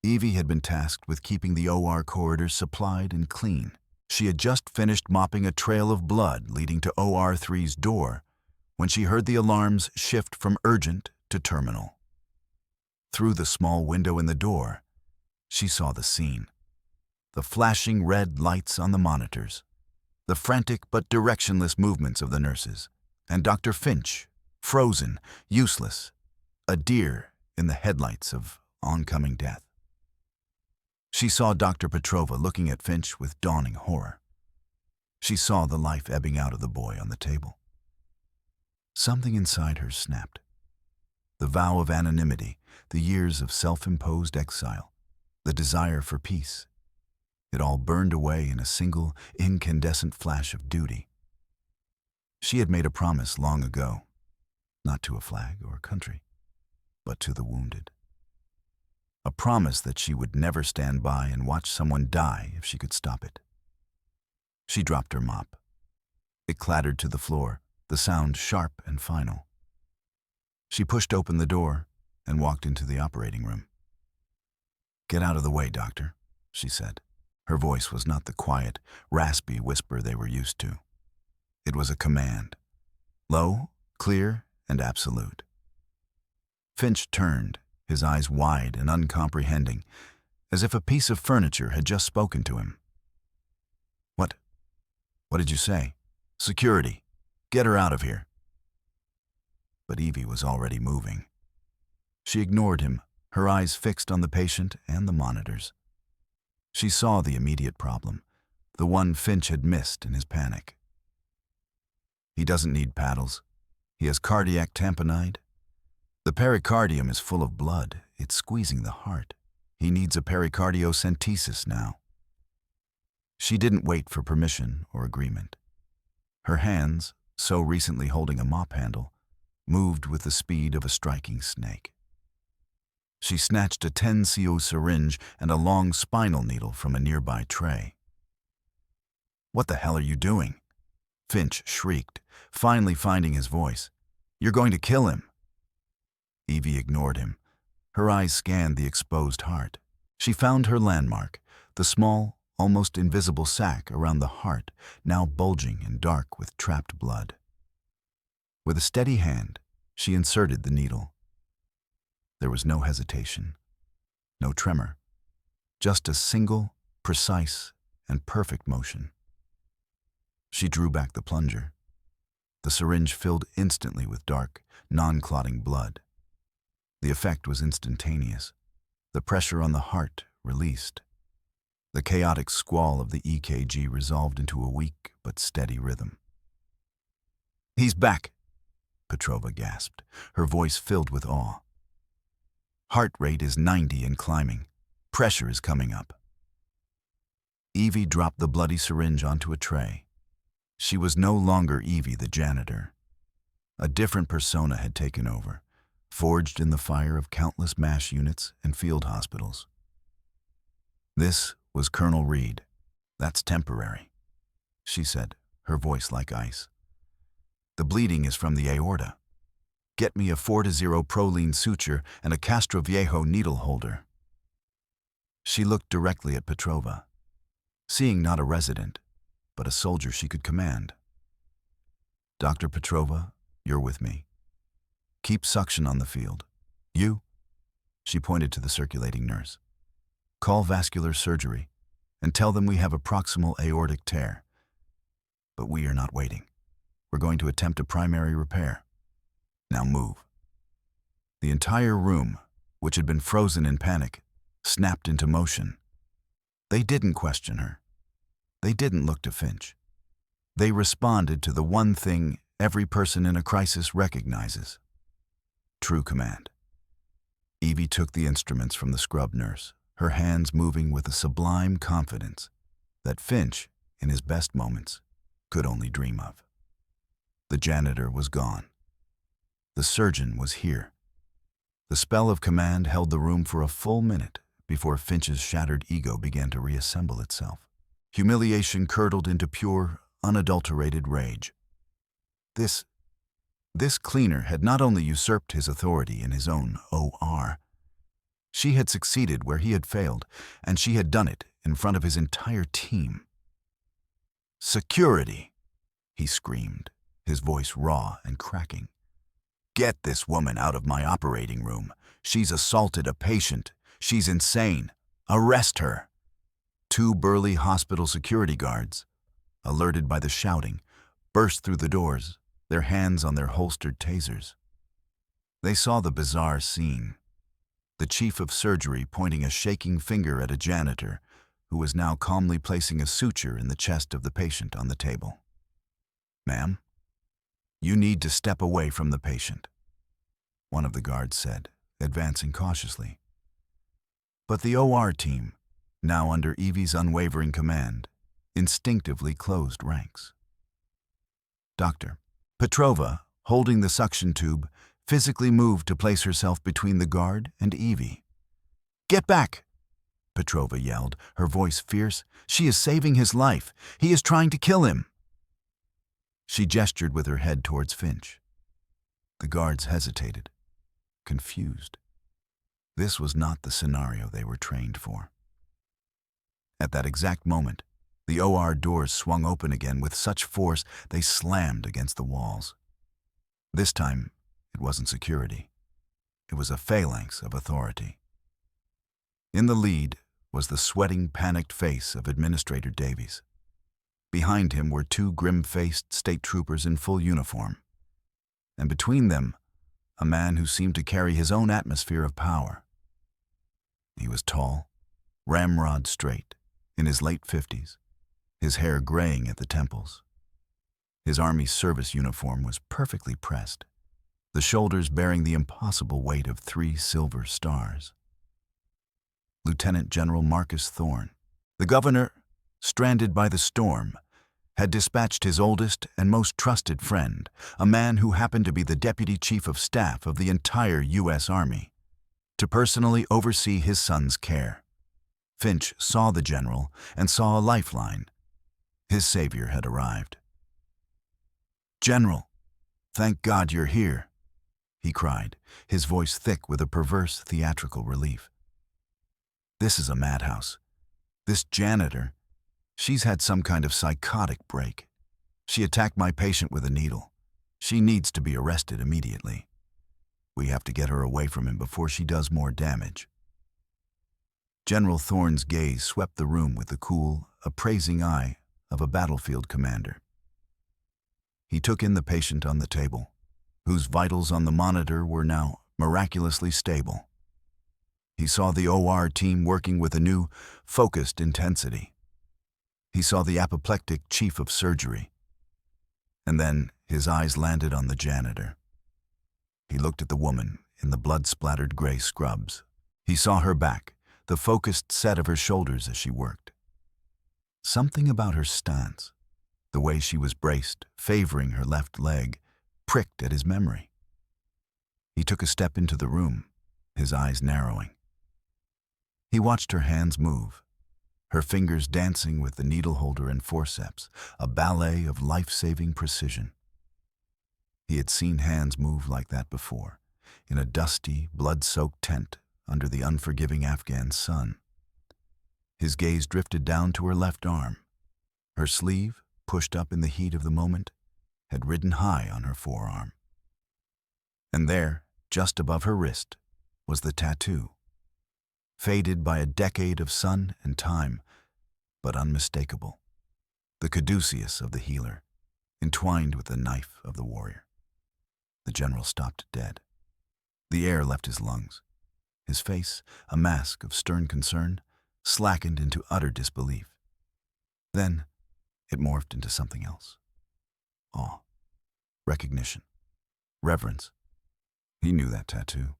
Evie had been tasked with keeping the OR corridors supplied and clean. She had just finished mopping a trail of blood leading to OR3's door when she heard the alarms shift from urgent to terminal. Through the small window in the door, she saw the scene. The flashing red lights on the monitors, the frantic but directionless movements of the nurses, and Dr. Finch, frozen, useless, a deer in the headlights of oncoming death. She saw Dr. Petrova looking at Finch with dawning horror. She saw the life ebbing out of the boy on the table. Something inside her snapped. The vow of anonymity, the years of self-imposed exile, the desire for peace. It all burned away in a single, incandescent flash of duty. She had made a promise long ago, not to a flag or a country, but to the wounded. A promise that she would never stand by and watch someone die if she could stop it. She dropped her mop. It clattered to the floor, the sound sharp and final. She pushed open the door and walked into the operating room. "Get out of the way, doctor," she said. Her voice was not the quiet, raspy whisper they were used to. It was a command, low, clear, and absolute. Finch turned, his eyes wide and uncomprehending, as if a piece of furniture had just spoken to him. What? What did you say? Security. Get her out of here. But Evie was already moving. She ignored him, her eyes fixed on the patient and the monitors. She saw the immediate problem, the one Finch had missed in his panic. He doesn't need paddles. He has cardiac tamponade. The pericardium is full of blood. It's squeezing the heart. He needs a pericardiocentesis now. She didn't wait for permission or agreement. Her hands, so recently holding a mop handle, moved with the speed of a striking snake. She snatched a 10 cu syringe and a long spinal needle from a nearby tray. "What the hell are you doing?" Finch shrieked, finally finding his voice. "You're going to kill him." Evie ignored him. Her eyes scanned the exposed heart. She found her landmark, the small, almost invisible sac around the heart, now bulging and dark with trapped blood. With a steady hand, she inserted the needle. There was no hesitation, no tremor, just a single, precise, and perfect motion. She drew back the plunger. The syringe filled instantly with dark, non-clotting blood. The effect was instantaneous. The pressure on the heart released. The chaotic squall of the EKG resolved into a weak but steady rhythm. "He's back," Petrova gasped, her voice filled with awe. "Heart rate is 90 and climbing. Pressure is coming up." Evie dropped the bloody syringe onto a tray. She was no longer Evie the janitor. A different persona had taken over, forged in the fire of countless MASH units and field hospitals. This was Colonel Reed. "That's temporary," she said, her voice like ice. "The bleeding is from the aorta. Get me a 4-0 proline suture and a Castroviejo needle holder." She looked directly at Petrova, seeing not a resident, but a soldier she could command. "Dr. Petrova, you're with me. Keep suction on the field. You," she pointed to the circulating nurse, "call vascular surgery and tell them we have a proximal aortic tear. But we are not waiting. We're going to attempt a primary repair. Now move." The entire room, which had been frozen in panic, snapped into motion. They didn't question her. They didn't look to Finch. They responded to the one thing every person in a crisis recognizes: true command. Evie took the instruments from the scrub nurse, her hands moving with a sublime confidence that Finch, in his best moments, could only dream of. The janitor was gone. The surgeon was here. The spell of command held the room for a full minute before Finch's shattered ego began to reassemble itself. Humiliation curdled into pure, unadulterated rage. This cleaner had not only usurped his authority in his own OR, she had succeeded where he had failed, and she had done it in front of his entire team. "Security!" he screamed, his voice raw and cracking. "Get this woman out of my operating room. She's assaulted a patient. She's insane. Arrest her." 2 burly hospital security guards, alerted by the shouting, burst through the doors, their hands on their holstered tasers. They saw the bizarre scene. The chief of surgery pointing a shaking finger at a janitor who was now calmly placing a suture in the chest of the patient on the table. "Ma'am, you need to step away from the patient," one of the guards said, advancing cautiously. But the OR team, now under Evie's unwavering command, instinctively closed ranks. Dr. Petrova, holding the suction tube, physically moved to place herself between the guard and Evie. "Get back!" Petrova yelled, her voice fierce. "She is saving his life. He is trying to kill him." She gestured with her head towards Finch. The guards hesitated, confused. This was not the scenario they were trained for. At that exact moment, the OR doors swung open again with such force they slammed against the walls. This time, it wasn't security. It was a phalanx of authority. In the lead, was the sweating, panicked face of Administrator Davies. Behind him were two grim-faced state troopers in full uniform, and between them, a man who seemed to carry his own atmosphere of power. He was tall, ramrod straight, in his late 50s, his hair graying at the temples. His Army service uniform was perfectly pressed, the shoulders bearing the impossible weight of 3 silver stars. Lieutenant General Marcus Thorne, the governor, stranded by the storm, had dispatched his oldest and most trusted friend, a man who happened to be the Deputy Chief of Staff of the entire U.S. Army, to personally oversee his son's care. Finch saw the general and saw a lifeline. His savior had arrived. "General, thank God you're here," he cried, his voice thick with a perverse theatrical relief. "This is a madhouse. This janitor, she's had some kind of psychotic break. She attacked my patient with a needle. She needs to be arrested immediately. We have to get her away from him before she does more damage." General Thorne's gaze swept the room with the cool, appraising eye of a battlefield commander. He took in the patient on the table, whose vitals on the monitor were now miraculously stable. He saw the OR team working with a new, focused intensity. He saw the apoplectic chief of surgery. And then his eyes landed on the janitor. He looked at the woman in the blood-splattered gray scrubs. He saw her back, the focused set of her shoulders as she worked. Something about her stance, the way she was braced, favoring her left leg, pricked at his memory. He took a step into the room, his eyes narrowing. He watched her hands move, her fingers dancing with the needle holder and forceps, a ballet of life-saving precision. He had seen hands move like that before, in a dusty, blood-soaked tent under the unforgiving Afghan sun. His gaze drifted down to her left arm. Her sleeve, pushed up in the heat of the moment, had ridden high on her forearm. And there, just above her wrist, was the tattoo, faded by a decade of sun and time, but unmistakable. The caduceus of the healer, entwined with the knife of the warrior. The general stopped dead. The air left his lungs. His face, a mask of stern concern, slackened into utter disbelief. Then, it morphed into something else. Awe, recognition, reverence. He knew that tattoo.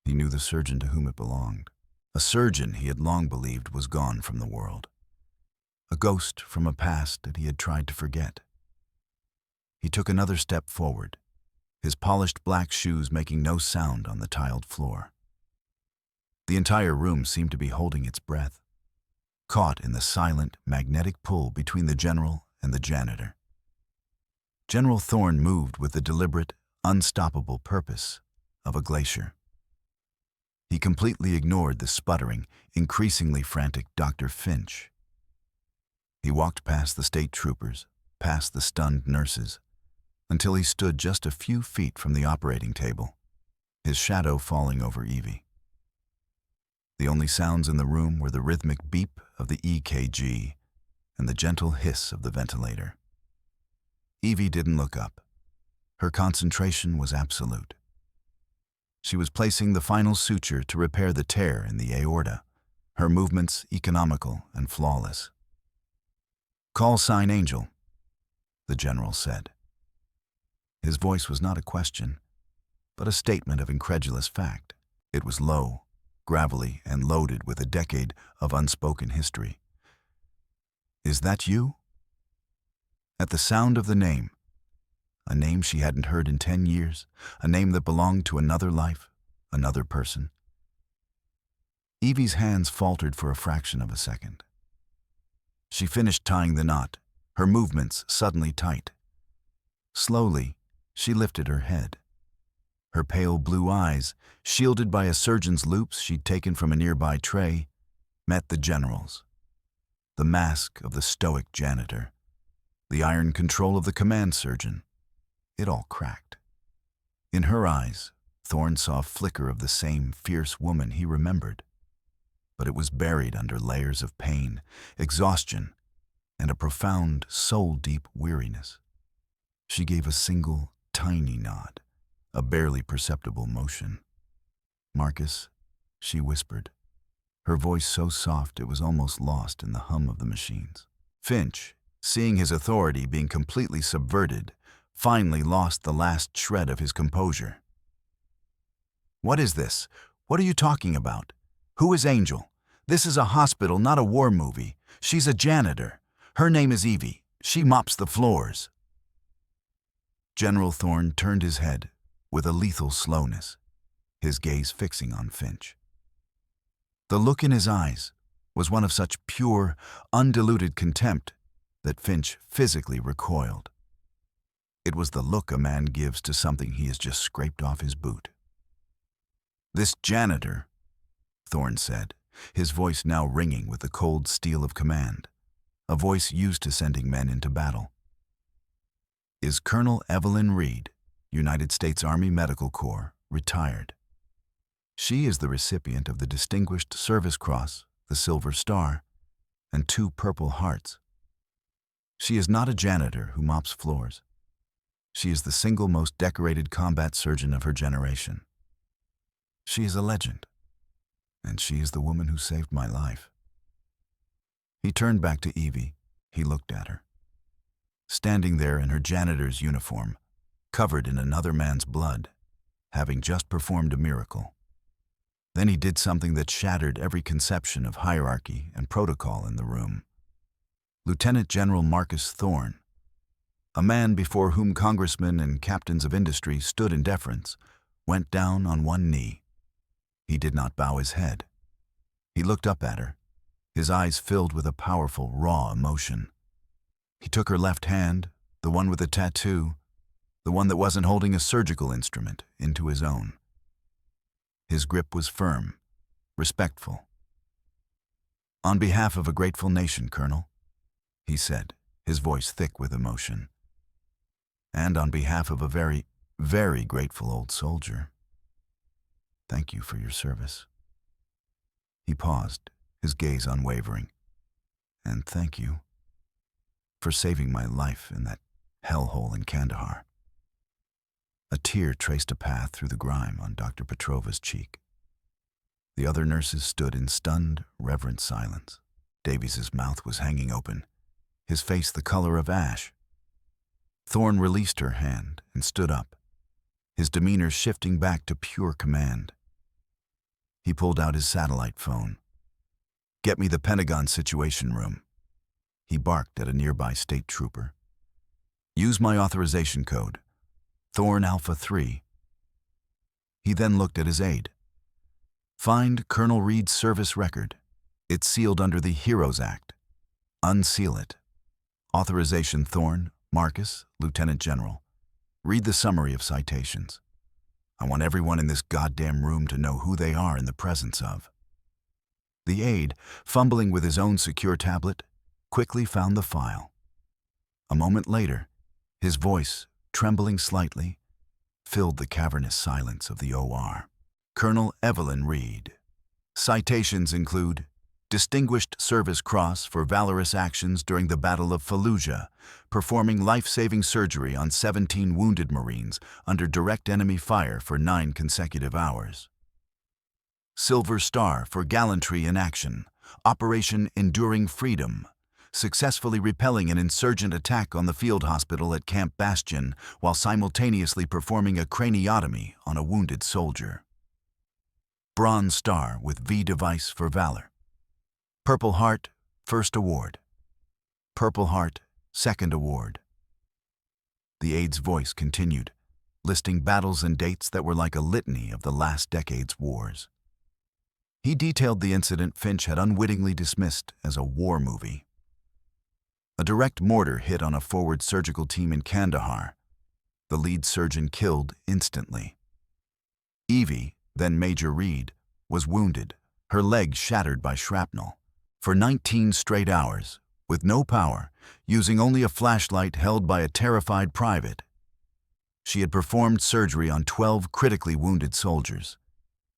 He knew the surgeon to whom it belonged. A surgeon he had long believed was gone from the world. A ghost from a past that he had tried to forget. He took another step forward, his polished black shoes making no sound on the tiled floor. The entire room seemed to be holding its breath, caught in the silent, magnetic pull between the general and the janitor. General Thorne moved with the deliberate, unstoppable purpose of a glacier. He completely ignored the sputtering, increasingly frantic Dr. Finch. He walked past the state troopers, past the stunned nurses, until he stood just a few feet from the operating table, his shadow falling over Evie. The only sounds in the room were the rhythmic beep of the EKG and the gentle hiss of the ventilator. Evie didn't look up. Her concentration was absolute. She was placing the final suture to repair the tear in the aorta, her movements economical and flawless. "Call sign Angel," the general said. His voice was not a question, but a statement of incredulous fact. It was low, gravelly, and loaded with a decade of unspoken history. "Is that you?" At the sound of the name, a name she hadn't heard in 10 years, a name that belonged to another life, another person, Evie's hands faltered for a fraction of a second. She finished tying the knot, her movements suddenly tight. Slowly, she lifted her head. Her pale blue eyes, shielded by a surgeon's loops she'd taken from a nearby tray, met the general's. The mask of the stoic janitor, the iron control of the command surgeon. It all cracked. In her eyes, Thorne saw a flicker of the same fierce woman he remembered. but it was buried under layers of pain, exhaustion, and a profound, soul-deep weariness. She gave a single, tiny nod, a barely perceptible motion. "Marcus," she whispered, her voice so soft it was almost lost in the hum of the machines. Finch, seeing his authority being completely subverted, finally lost the last shred of his composure. "What is this? What are you talking about? Who is Angel? This is a hospital, not a war movie. She's a janitor. Her name is Evie. She mops the floors." General Thorne turned his head with a lethal slowness, his gaze fixing on Finch. The look in his eyes was one of such pure, undiluted contempt that Finch physically recoiled. It was the look a man gives to something he has just scraped off his boot. "This janitor," Thorne said, his voice now ringing with the cold steel of command, a voice used to sending men into battle, "is Colonel Evelyn Reed, United States Army Medical Corps, retired. She is the recipient of the Distinguished Service Cross, the Silver Star, and 2 Purple Hearts. She is not a janitor who mops floors. She is the single most decorated combat surgeon of her generation. She is a legend, and she is the woman who saved my life." He turned back to Evie. He looked at her. Standing there in her janitor's uniform, covered in another man's blood, having just performed a miracle. Then he did something that shattered every conception of hierarchy and protocol in the room. Lieutenant General Marcus Thorne, a man before whom congressmen and captains of industry stood in deference, went down on one knee. He did not bow his head. He looked up at her, his eyes filled with a powerful, raw emotion. He took her left hand, the one with the tattoo, the one that wasn't holding a surgical instrument, into his own. His grip was firm, respectful. "On behalf of a grateful nation, Colonel," he said, his voice thick with emotion. "And on behalf of a very, very grateful old soldier, thank you for your service." He paused, his gaze unwavering. "And thank you for saving my life in that hellhole in Kandahar." A tear traced a path through the grime on Dr. Petrova's cheek. The other nurses stood in stunned, reverent silence. Davies's mouth was hanging open, his face the color of ash. Thorne released her hand and stood up, his demeanor shifting back to pure command. He pulled out his satellite phone. "Get me the Pentagon Situation Room," he barked at a nearby state trooper. "Use my authorization code, Thorne Alpha 3. He then looked at his aide. "Find Colonel Reed's service record. It's sealed under the Heroes Act. Unseal it. Authorization Thorne, Marcus, Lieutenant General. Read the summary of citations. I want everyone in this goddamn room to know who they are in the presence of." The aide, fumbling with his own secure tablet, quickly found the file. A moment later, his voice, trembling slightly, filled the cavernous silence of the OR. "Colonel Evelyn Reed. Citations include Distinguished Service Cross for valorous actions during the Battle of Fallujah, performing life-saving surgery on 17 wounded Marines under direct enemy fire for 9 consecutive hours. Silver Star for gallantry in action, Operation Enduring Freedom, successfully repelling an insurgent attack on the field hospital at Camp Bastion while simultaneously performing a craniotomy on a wounded soldier. Bronze Star with V device for valor. Purple Heart, first award. Purple Heart, second award." The aide's voice continued, listing battles and dates that were like a litany of the last decade's wars. He detailed the incident Finch had unwittingly dismissed as a war movie. A direct mortar hit on a forward surgical team in Kandahar. The lead surgeon killed instantly. Evie, then Major Reed, was wounded, her leg shattered by shrapnel. For 19 straight hours, with no power, using only a flashlight held by a terrified private, she had performed surgery on 12 critically wounded soldiers,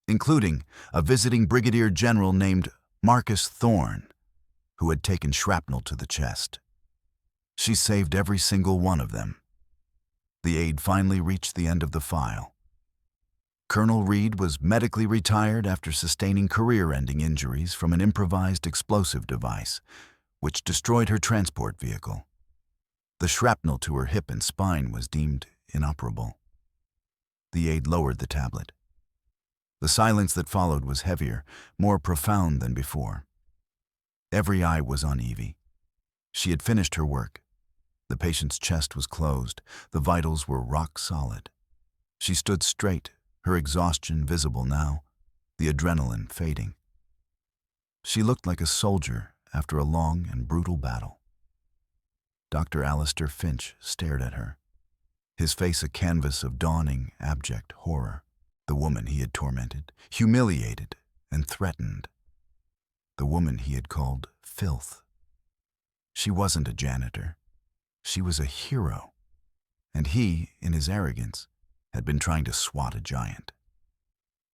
including a visiting brigadier general named Marcus Thorne, who had taken shrapnel to the chest. She saved every single one of them. The aide finally reached the end of the file. Colonel Reed was medically retired after sustaining career-ending injuries from an improvised explosive device, which destroyed her transport vehicle. The shrapnel to her hip and spine was deemed inoperable. The aide lowered the tablet. The silence that followed was heavier, more profound than before. Every eye was on Evie. She had finished her work. The patient's chest was closed. The vitals were rock solid. She stood straight, her exhaustion visible now, the adrenaline fading. She looked like a soldier after a long and brutal battle. Dr. Alistair Finch stared at her, his face a canvas of dawning, abject horror. The woman he had tormented, humiliated, and threatened. The woman he had called filth. She wasn't a janitor. She was a hero. And he, in his arrogance, had been trying to swat a giant.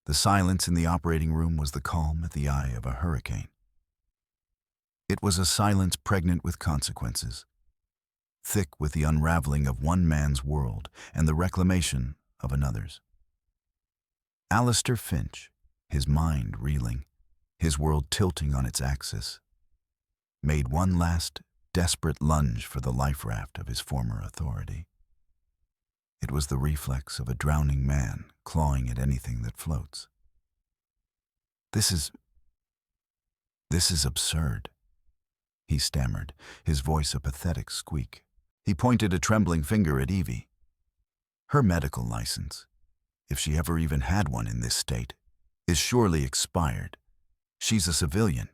The silence in the operating room was the calm at the eye of a hurricane. It was a silence pregnant with consequences, thick with the unraveling of one man's world and the reclamation of another's. Alistair Finch, his mind reeling, his world tilting on its axis, made one last desperate lunge for the life raft of his former authority. It was the reflex of a drowning man clawing at anything that floats. This is absurd, he stammered, his voice a pathetic squeak. He pointed a trembling finger at Evie. Her medical license, if she ever even had one in this state, is surely expired. She's a civilian.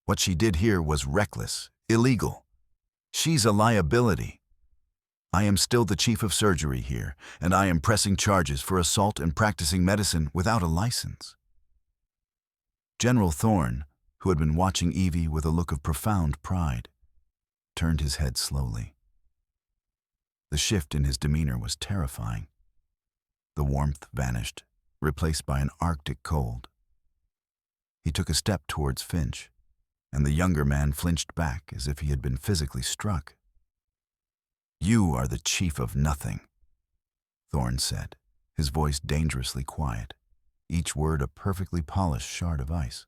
What she did here was reckless, illegal. She's a liability. I am still the chief of surgery here, and I am pressing charges for assault and practicing medicine without a license. General Thorne, who had been watching Evie with a look of profound pride, turned his head slowly. The shift in his demeanor was terrifying. The warmth vanished, replaced by an arctic cold. He took a step towards Finch, and the younger man flinched back as if he had been physically struck. "You are the chief of nothing," Thorne said, his voice dangerously quiet, each word a perfectly polished shard of ice.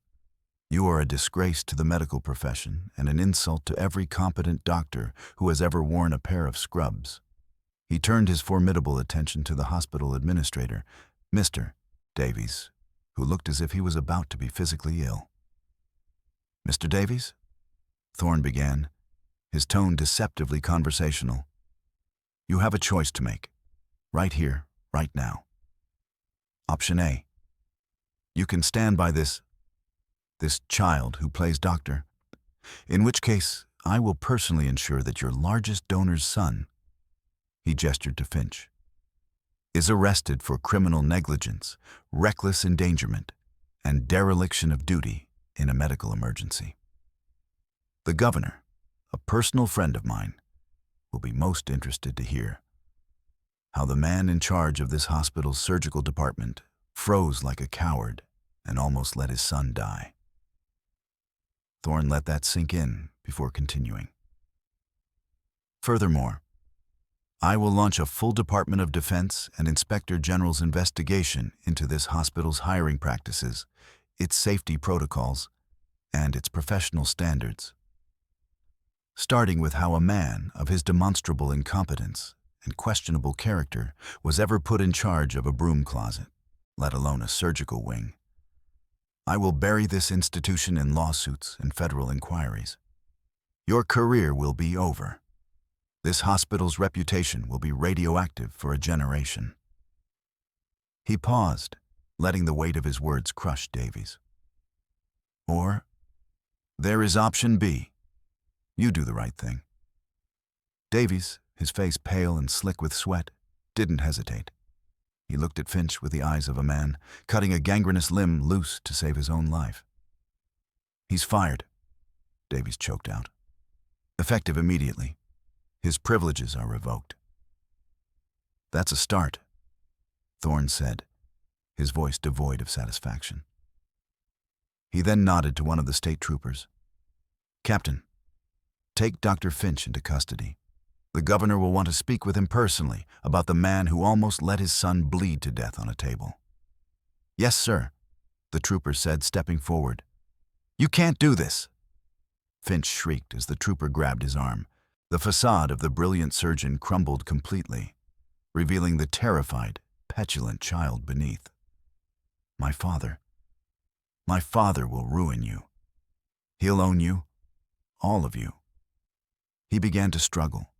"You are a disgrace to the medical profession and an insult to every competent doctor who has ever worn a pair of scrubs." He turned his formidable attention to the hospital administrator, Mr. Davies, who looked as if he was about to be physically ill. "Mr. Davies?" Thorne began, his tone deceptively conversational. "You have a choice to make, right here, right now. Option A. You can stand by this child who plays doctor, in which case I will personally ensure that your largest donor's son," he gestured to Finch, "is arrested for criminal negligence, reckless endangerment, and dereliction of duty in a medical emergency. The governor, a personal friend of mine, will be most interested to hear how the man in charge of this hospital's surgical department froze like a coward and almost let his son die." Thorne let that sink in before continuing. "Furthermore, I will launch a full Department of Defense and Inspector General's investigation into this hospital's hiring practices, its safety protocols, and its professional standards, starting with how a man of his demonstrable incompetence and questionable character was ever put in charge of a broom closet, let alone a surgical wing. I will bury this institution in lawsuits and federal inquiries. Your career will be over. This hospital's reputation will be radioactive for a generation." He paused, letting the weight of his words crush Davies. "Or, there is option B. You do the right thing." Davies, his face pale and slick with sweat, didn't hesitate. He looked at Finch with the eyes of a man cutting a gangrenous limb loose to save his own life. "He's fired," Davies choked out. "Effective immediately. His privileges are revoked." "That's a start," Thorne said, his voice devoid of satisfaction. He then nodded to one of the state troopers. "Captain, take Dr. Finch into custody. The governor will want to speak with him personally about the man who almost let his son bleed to death on a table." "Yes, sir," the trooper said, stepping forward. "You can't do this!" Finch shrieked as the trooper grabbed his arm. The facade of the brilliant surgeon crumbled completely, revealing the terrified, petulant child beneath. My father will ruin you. He'll own you, all of you." He began to struggle,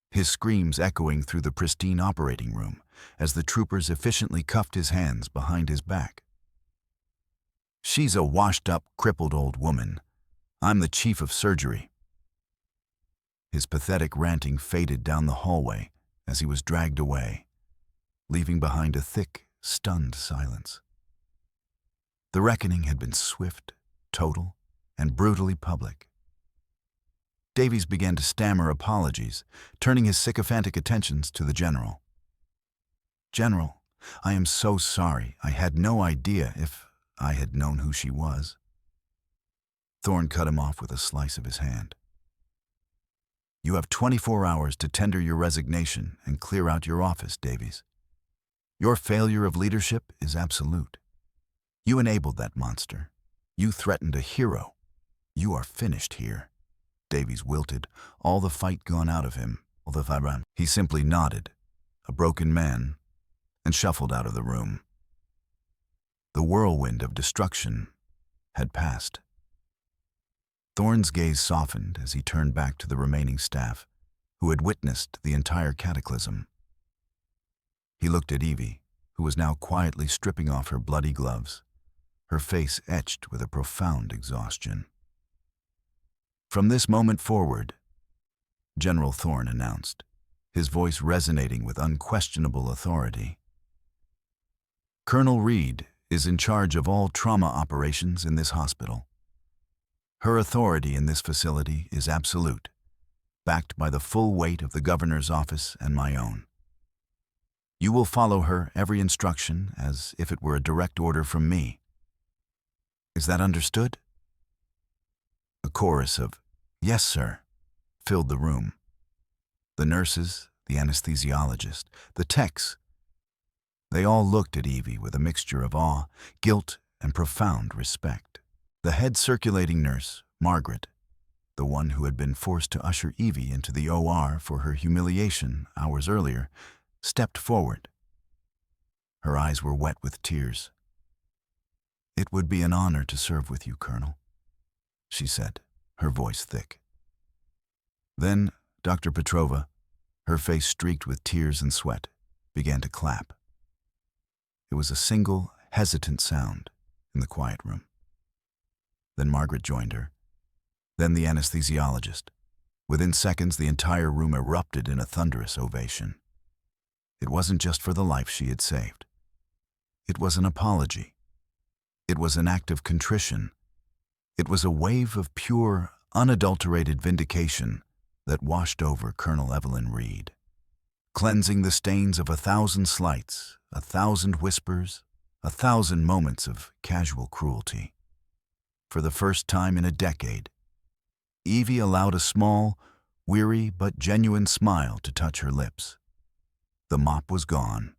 his screams echoing through the pristine operating room as the troopers efficiently cuffed his hands behind his back. "She's a washed-up, crippled old woman. I'm the chief of surgery." His pathetic ranting faded down the hallway as he was dragged away, leaving behind a thick, stunned silence. The reckoning had been swift, total, and brutally public. Davies began to stammer apologies, turning his sycophantic attentions to the general. "General, I am so sorry. I had no idea. If I had known who she was." Thorne cut him off with a slice of his hand. "You have 24 hours to tender your resignation and clear out your office, Davies. Your failure of leadership is absolute. You enabled that monster. You threatened a hero. You are finished here." Davies wilted, all the fight gone out of him. He simply nodded, a broken man, and shuffled out of the room. The whirlwind of destruction had passed. Thorne's gaze softened as he turned back to the remaining staff, who had witnessed the entire cataclysm. He looked at Evie, who was now quietly stripping off her bloody gloves, her face etched with a profound exhaustion. "From this moment forward," General Thorne announced, his voice resonating with unquestionable authority, "Colonel Reed is in charge of all trauma operations in this hospital. Her authority in this facility is absolute, backed by the full weight of the governor's office and my own. You will follow her every instruction as if it were a direct order from me. Is that understood?" A chorus of "Yes, sir," filled the room. The nurses, the anesthesiologist, the techs, they all looked at Evie with a mixture of awe, guilt, and profound respect. The head circulating nurse, Margaret, the one who had been forced to usher Evie into the OR for her humiliation hours earlier, stepped forward. Her eyes were wet with tears. "It would be an honor to serve with you, Colonel," she said, her voice thick. Then Dr. Petrova, her face streaked with tears and sweat, began to clap. It was a single, hesitant sound in the quiet room. Then Margaret joined her. Then the anesthesiologist. Within seconds, the entire room erupted in a thunderous ovation. It wasn't just for the life she had saved. It was an apology. It was an act of contrition. It was a wave of pure, unadulterated vindication that washed over Colonel Evelyn Reed, cleansing the stains of 1,000 slights, 1,000 whispers, 1,000 moments of casual cruelty. For the first time in a decade, Evie allowed a small, weary but genuine smile to touch her lips. The mop was gone.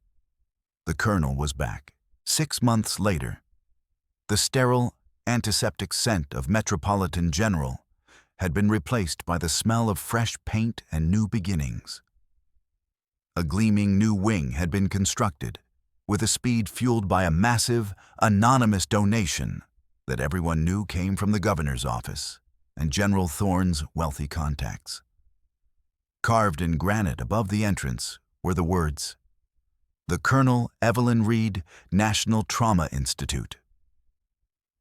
The colonel was back. 6 months later, the sterile, antiseptic scent of Metropolitan General had been replaced by the smell of fresh paint and new beginnings. A gleaming new wing had been constructed, with a speed fueled by a massive, anonymous donation that everyone knew came from the governor's office and General Thorne's wealthy contacts. Carved in granite above the entrance were the words, "The Colonel Evelyn Reed National Trauma Institute."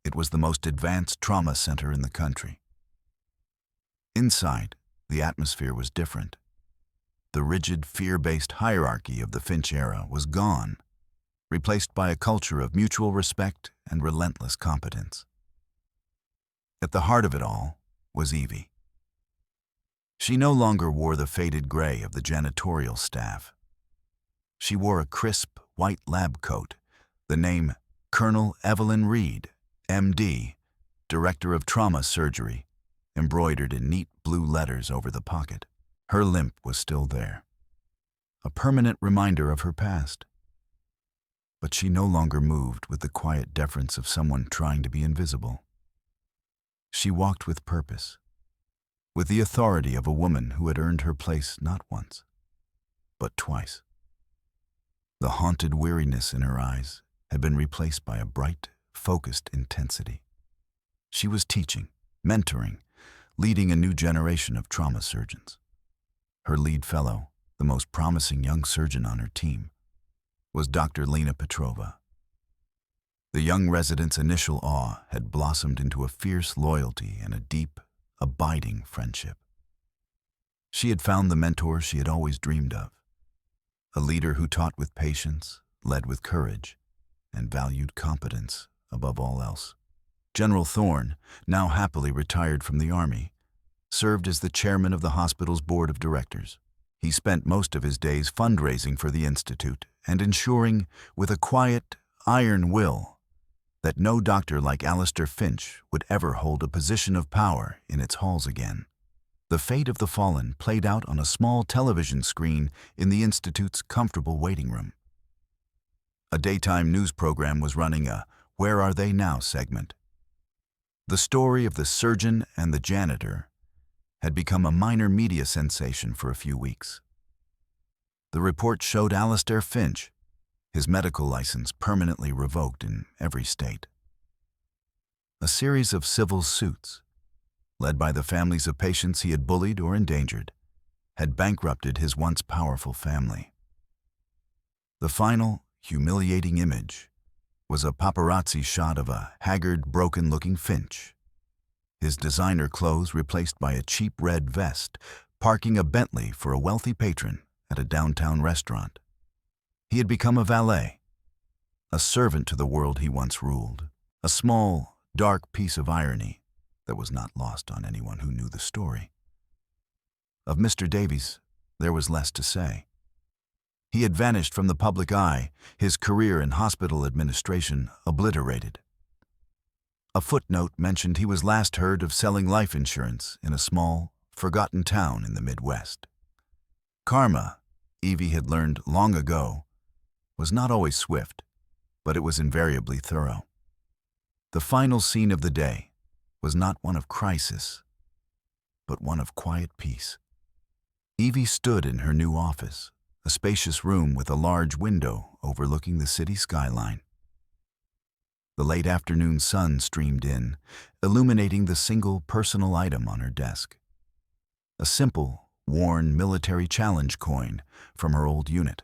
It was the most advanced trauma center in the country. Inside, the atmosphere was different. The rigid, fear-based hierarchy of the Finch era was gone, replaced by a culture of mutual respect and relentless competence. At the heart of it all was Evie. She no longer wore the faded gray of the janitorial staff. She wore a crisp, white lab coat, the name Colonel Evelyn Reed, M.D., Director of Trauma Surgery, embroidered in neat blue letters over the pocket. Her limp was still there, a permanent reminder of her past. But she no longer moved with the quiet deference of someone trying to be invisible. She walked with purpose, with the authority of a woman who had earned her place not once, but twice. The haunted weariness in her eyes had been replaced by a bright, focused intensity. She was teaching, mentoring, leading a new generation of trauma surgeons. Her lead fellow, the most promising young surgeon on her team, was Dr. Lena Petrova. The young resident's initial awe had blossomed into a fierce loyalty and a deep, abiding friendship. She had found the mentor she had always dreamed of, a leader who taught with patience, led with courage, and valued competence above all else. General Thorne, now happily retired from the Army, served as the chairman of the hospital's board of directors. He spent most of his days fundraising for the Institute and ensuring, with a quiet, iron will, that no doctor like Alistair Finch would ever hold a position of power in its halls again. The fate of the fallen played out on a small television screen in the Institute's comfortable waiting room. A daytime news program was running a "Where Are They Now" segment. The story of the surgeon and the janitor had become a minor media sensation for a few weeks. The report showed Alistair Finch, his medical license permanently revoked in every state. A series of civil suits, led by the families of patients he had bullied or endangered, had bankrupted his once powerful family. The final, humiliating image was a paparazzi shot of a haggard, broken-looking Finch, his designer clothes replaced by a cheap red vest, parking a Bentley for a wealthy patron at a downtown restaurant. He had become a valet, a servant to the world he once ruled, a small, dark piece of irony that was not lost on anyone who knew the story. Of Mr. Davies, there was less to say. He had vanished from the public eye, his career in hospital administration obliterated. A footnote mentioned he was last heard of selling life insurance in a small, forgotten town in the Midwest. Karma, Evie had learned long ago, was not always swift, but it was invariably thorough. The final scene of the day was not one of crisis, but one of quiet peace. Evie stood in her new office, a spacious room with a large window overlooking the city skyline. The late afternoon sun streamed in, illuminating the single personal item on her desk. A simple, worn military challenge coin from her old unit,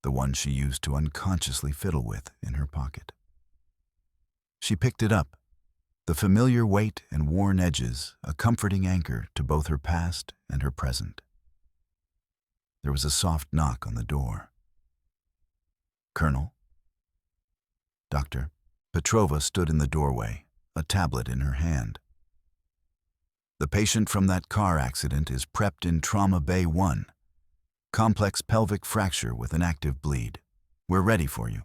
the one she used to unconsciously fiddle with in her pocket. She picked it up, the familiar weight and worn edges a comforting anchor to both her past and her present. There was a soft knock on the door. "Colonel?" "Doctor." Petrova stood in the doorway, a tablet in her hand. "The patient from that car accident is prepped in Trauma Bay 1. Complex pelvic fracture with an active bleed. We're ready for you."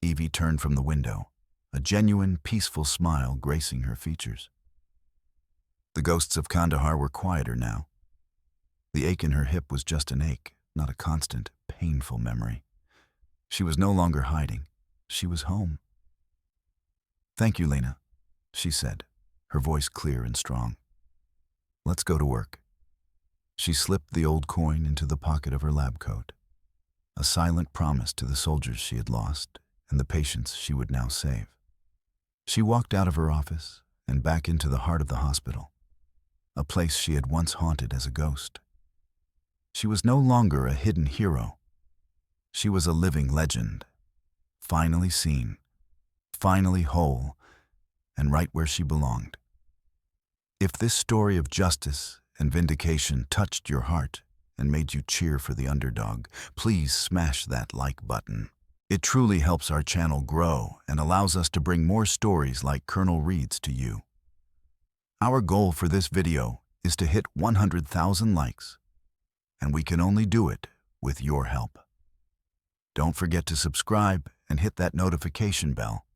Evie turned from the window, a genuine, peaceful smile gracing her features. The ghosts of Kandahar were quieter now. The ache in her hip was just an ache, not a constant, painful memory. She was no longer hiding. She was home. "Thank you, Lena," she said, her voice clear and strong. "Let's go to work." She slipped the old coin into the pocket of her lab coat, a silent promise to the soldiers she had lost and the patients she would now save. She walked out of her office and back into the heart of the hospital, a place she had once haunted as a ghost. She was no longer a hidden hero. She was a living legend, finally seen, finally whole, and right where she belonged. If this story of justice and vindication touched your heart and made you cheer for the underdog, please smash that like button. It truly helps our channel grow and allows us to bring more stories like Colonel Reed's to you. Our goal for this video is to hit 100,000 likes, and we can only do it with your help. Don't forget to subscribe and hit that notification bell.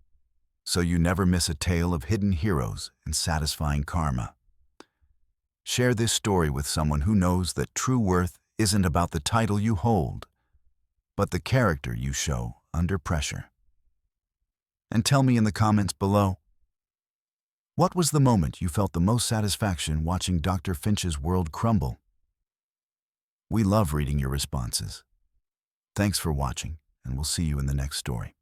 so you never miss a tale of hidden heroes and satisfying karma. Share this story with someone who knows that true worth isn't about the title you hold, but the character you show under pressure. And tell me in the comments below, what was the moment you felt the most satisfaction watching Dr. Finch's world crumble? We love reading your responses. Thanks for watching, and we'll see you in the next story.